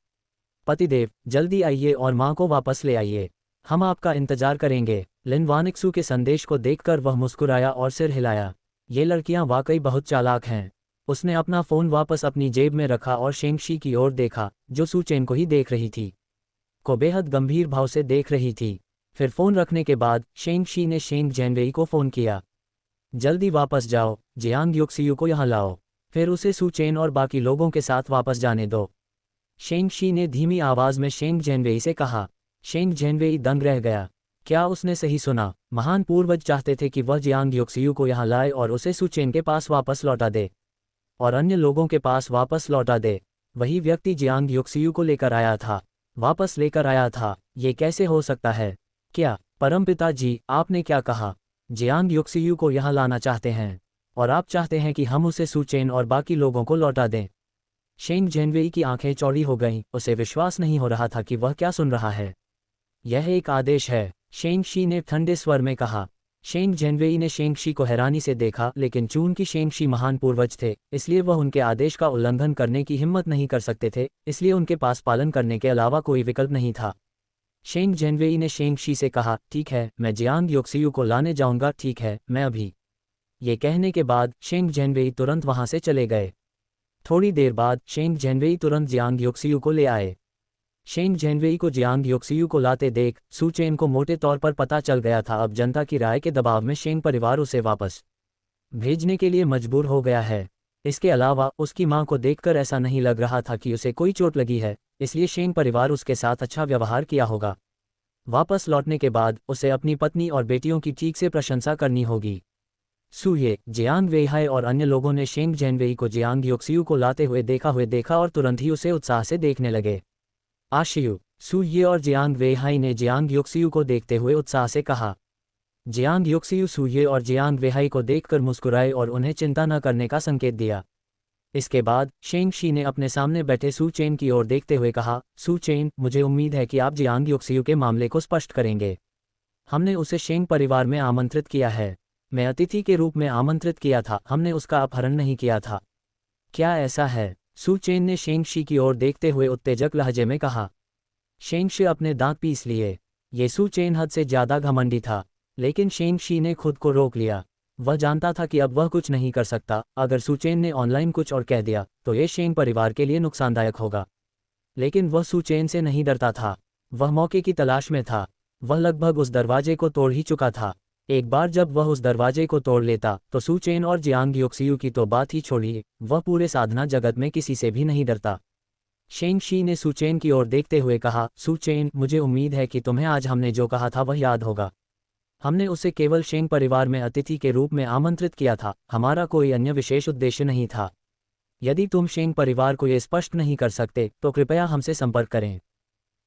पतिदेव जल्दी आइए और माँ को वापस ले आइए, हम आपका इंतजार करेंगे। लिन वानिक्सू के संदेश को देखकर वह मुस्कुराया और सिर हिलाया। ये लड़कियां वाकई बहुत चालाक हैं। उसने अपना फ़ोन वापस अपनी जेब में रखा और शेंग शी की ओर देखा, जो सू चेन को ही देख रही थी, को बेहद गंभीर भाव से देख रही थी। फिर फ़ोन रखने के बाद शेंग शी ने शेंग जेनवेई को फ़ोन किया। जल्दी वापस जाओ, जियांग योक्सियू को यहाँ लाओ, फिर उसे सू चेन और बाकी लोगों के साथ वापस जाने दो। शेंग शी ने धीमी आवाज़ में शेंग जेनवेई से कहा। शेंग जेनवेई दंग रह गया। क्या उसने सही सुना? महान पूर्वज चाहते थे कि वह जियांग योक्सियू को यहाँ लाए और उसे सू चेन के पास वापस लौटा दे और अन्य लोगों के पास वापस लौटा दे। वही व्यक्ति जियांग योक्सियू को लेकर आया था, वापस लेकर आया था। ये कैसे हो सकता है? क्या परमपिता जी, आपने क्या कहा? जियांग योक्सियू को यहाँ लाना चाहते हैं और आप चाहते हैं कि हम उसे सू चेन और बाकी लोगों को लौटा दें? शेंग जेनवेई की आंखें चौड़ी हो गईं, उसे विश्वास नहीं हो रहा था कि वह क्या सुन रहा है। यह एक आदेश है, शेंग शी ने ठंडे स्वर में कहा। शेंग जेनवेई ने शेंग शी को हैरानी से देखा, लेकिन चूंकि शेंग शी महान पूर्वज थे इसलिए वह उनके आदेश का उल्लंघन करने की हिम्मत नहीं कर सकते थे, इसलिए उनके पास पालन करने के अलावा कोई विकल्प नहीं था। शेंग जेनवेई ने शेंग शी से कहा, ठीक है, मैं जियांग योक्सियू को लाने जाऊंगा, ठीक है, मैं अभी। ये कहने के बाद शेंग जेनवेई तुरंत वहां से चले गए। थोड़ी देर बाद शेंग जेनवेई तुरंत जियांग योक्सियू को ले आए। शेंग जेनवेई को जियांग योक्सियू को लाते देख सू चेन को मोटे तौर पर पता चल गया था अब जनता की राय के दबाव में शेंग परिवार उसे वापस भेजने के लिए मजबूर हो गया है। इसके अलावा उसकी मां को देखकर ऐसा नहीं लग रहा था कि उसे कोई चोट लगी है, इसलिए शेंग परिवार उसके साथ अच्छा व्यवहार किया होगा। वापस लौटने के बाद उसे अपनी पत्नी और बेटियों की ठीक से प्रशंसा करनी होगी। सू ये, जियांग वेहाई और अन्य लोगों ने शेंग जेनवेई को जियांग योक्सियू को लाते हुए देखा और तुरंत ही उसे उत्साह से देखने लगे। आशियू, सू ये और जियांग वेहाई ने जियांग योक्सियू को देखते हुए उत्साह से कहा। जियांग योक्सियू सू ये और जियांग वेहाई को देखकर मुस्कुराए और उन्हें चिंता न करने का संकेत दिया। इसके बाद शेंग शी ने अपने सामने बैठे सू चेन की ओर देखते हुए कहा, सू चेन, मुझे उम्मीद है कि आप जियांग योक्सियू के मामले को स्पष्ट करेंगे। हमने उसे शेंग परिवार में आमंत्रित किया है। मैं अतिथि के रूप में आमंत्रित किया था, हमने उसका अपहरण नहीं किया था। क्या ऐसा है? सू चेन ने शेंगशी की ओर देखते हुए उत्तेजक लहजे में कहा। शेंगशी अपने दांत पीस लिए। ये सू चेन हद से ज्यादा घमंडी था, लेकिन शेंगशी ने खुद को रोक लिया। वह जानता था कि अब वह कुछ नहीं कर सकता। अगर सू चेन ने ऑनलाइन कुछ और कह दिया तो ये शेंग परिवार के लिए नुकसानदायक होगा। लेकिन वह सू चेन से नहीं डरता था। वह मौके की तलाश में था। वह लगभग उस दरवाजे को तोड़ ही चुका था। एक बार जब वह उस दरवाजे को तोड़ लेता तो सू चेन और जियांग योक्सियू की तो बात ही छोड़िए, वह पूरे साधना जगत में किसी से भी नहीं डरता। शेंगशी ने सू चेन की ओर देखते हुए कहा, सू चेन, मुझे उम्मीद है कि तुम्हें आज हमने जो कहा था वह याद होगा। हमने उसे केवल शेंग परिवार में अतिथि के रूप में आमंत्रित किया था, हमारा कोई अन्य विशेष उद्देश्य नहीं था। यदि तुम शेंग परिवार को ये स्पष्ट नहीं कर सकते तो कृपया हमसे संपर्क करें।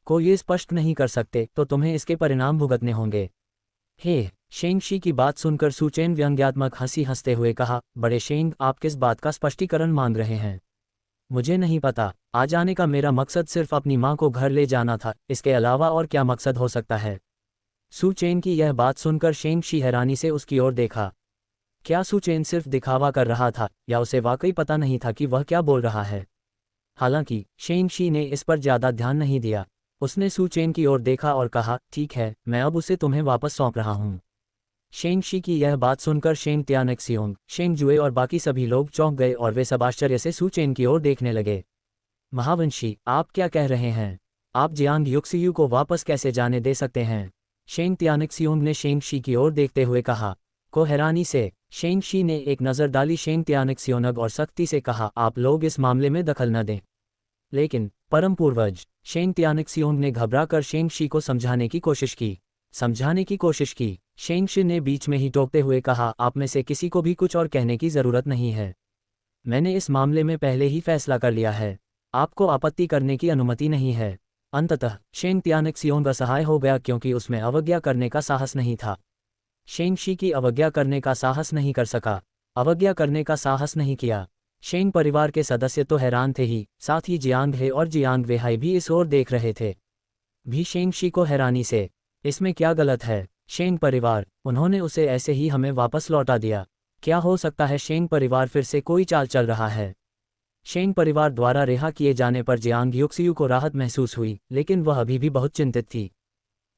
को ये स्पष्ट नहीं कर सकते तो तुम्हें इसके परिणाम भुगतने होंगे। हे, शेंगशी की बात सुनकर सू चेन व्यंग्यात्मक हंसी हंसते हुए कहा, बड़े शेंग, आप किस बात का स्पष्टीकरण मांग रहे हैं? मुझे नहीं पता। आ जाने का मेरा मकसद सिर्फ अपनी माँ को घर ले जाना था, इसके अलावा और क्या मकसद हो सकता है? सू चेन की यह बात सुनकर शेंगशी हैरानी से उसकी ओर देखा। क्या सू चेन सिर्फ दिखावा कर रहा था या उसे वाकई पता नहीं था कि वह क्या बोल रहा है? हालांकि शेंगशी ने इस पर ज्यादा ध्यान नहीं दिया। उसने सू चेन की ओर देखा और कहा, ठीक है, मैं अब उसे तुम्हें वापस सौंप रहा हूँ। शेंगशी की यह बात सुनकर शेंग त्यानक्सियोंग, शेंग जुए और बाकी सभी लोग चौंक गए और वे सब आश्चर्य से सू चेन की ओर देखने लगे। महावंशी, आप क्या कह रहे हैं? आप जियांग युक्सियू को वापस कैसे जाने दे सकते हैं? शेंग त्यानक्सियोंग ने शेंगशी की ओर देखते हुए कहा। को हैरानी से शेंगशी ने एक नज़र डाली शेंग त्यानक्सियोंग और सख्ती से कहा, आप लोग इस मामले में दखल न दें। लेकिन परम पूर्वज, शेंग त्यानक्सियोंग ने घबराकर शेंगशी को समझाने की कोशिश की। शेंगशी ने बीच में ही टोकते हुए कहा, आप में से किसी को भी कुछ और कहने की जरूरत नहीं है। मैंने इस मामले में पहले ही फैसला कर लिया है। आपको आपत्ति करने की अनुमति नहीं है। अंततः शेंग त्यानक्सियोंग असहाय हो गया क्योंकि उसमें अवज्ञा करने का साहस नहीं था। शेंगशी की अवज्ञा करने का साहस नहीं कर सका, अवज्ञा करने का साहस नहीं किया। शेंग परिवार के सदस्य तो हैरान थे ही, साथ ही जियांग हे और जियांग वेहाई भी इस ओर देख रहे थे। भी शेंगशी को हैरानी से, इसमें क्या गलत है? शेंग परिवार, उन्होंने उसे ऐसे ही हमें वापस लौटा दिया। क्या हो सकता है शेंग परिवार फिर से कोई चाल चल रहा है? शेंग परिवार द्वारा रिहा किए जाने पर जियांग युक्सियू को राहत महसूस हुई, लेकिन वह अभी भी बहुत चिंतित थी।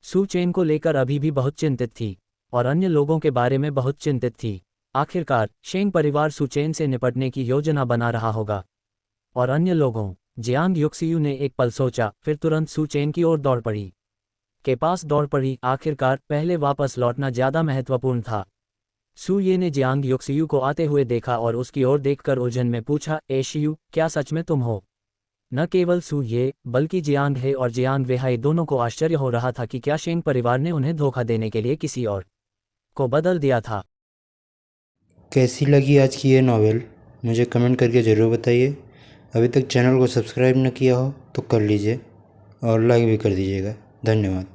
सू चेन को लेकर अभी भी बहुत चिंतित थी और अन्य लोगों के बारे में बहुत चिंतित थी। आखिरकार शेंग परिवार सू चेन से निपटने की योजना बना रहा होगा। और अन्य लोगों, जियांग युक्सियू ने एक पल सोचा, फिर तुरंत सू चेन की ओर दौड़ पड़ी। आखिरकार पहले वापस लौटना ज्यादा महत्वपूर्ण था। सू ये ने जियांग युक्सियू को आते हुए देखा और उसकी ओर देखकर उलझन में पूछा, एशियू, क्या सच में तुम हो? न केवल सू ये, बल्कि जियांग हे और जियांग वेहाई दोनों को आश्चर्य हो रहा था कि क्या शेंग परिवार ने उन्हें धोखा देने के लिए किसी और को बदल दिया था। कैसी लगी आज की ये नॉवेल, मुझे कमेंट करके ज़रूर बताइए। अभी तक चैनल को सब्सक्राइब न किया हो तो कर लीजिए और लाइक भी कर दीजिएगा। धन्यवाद।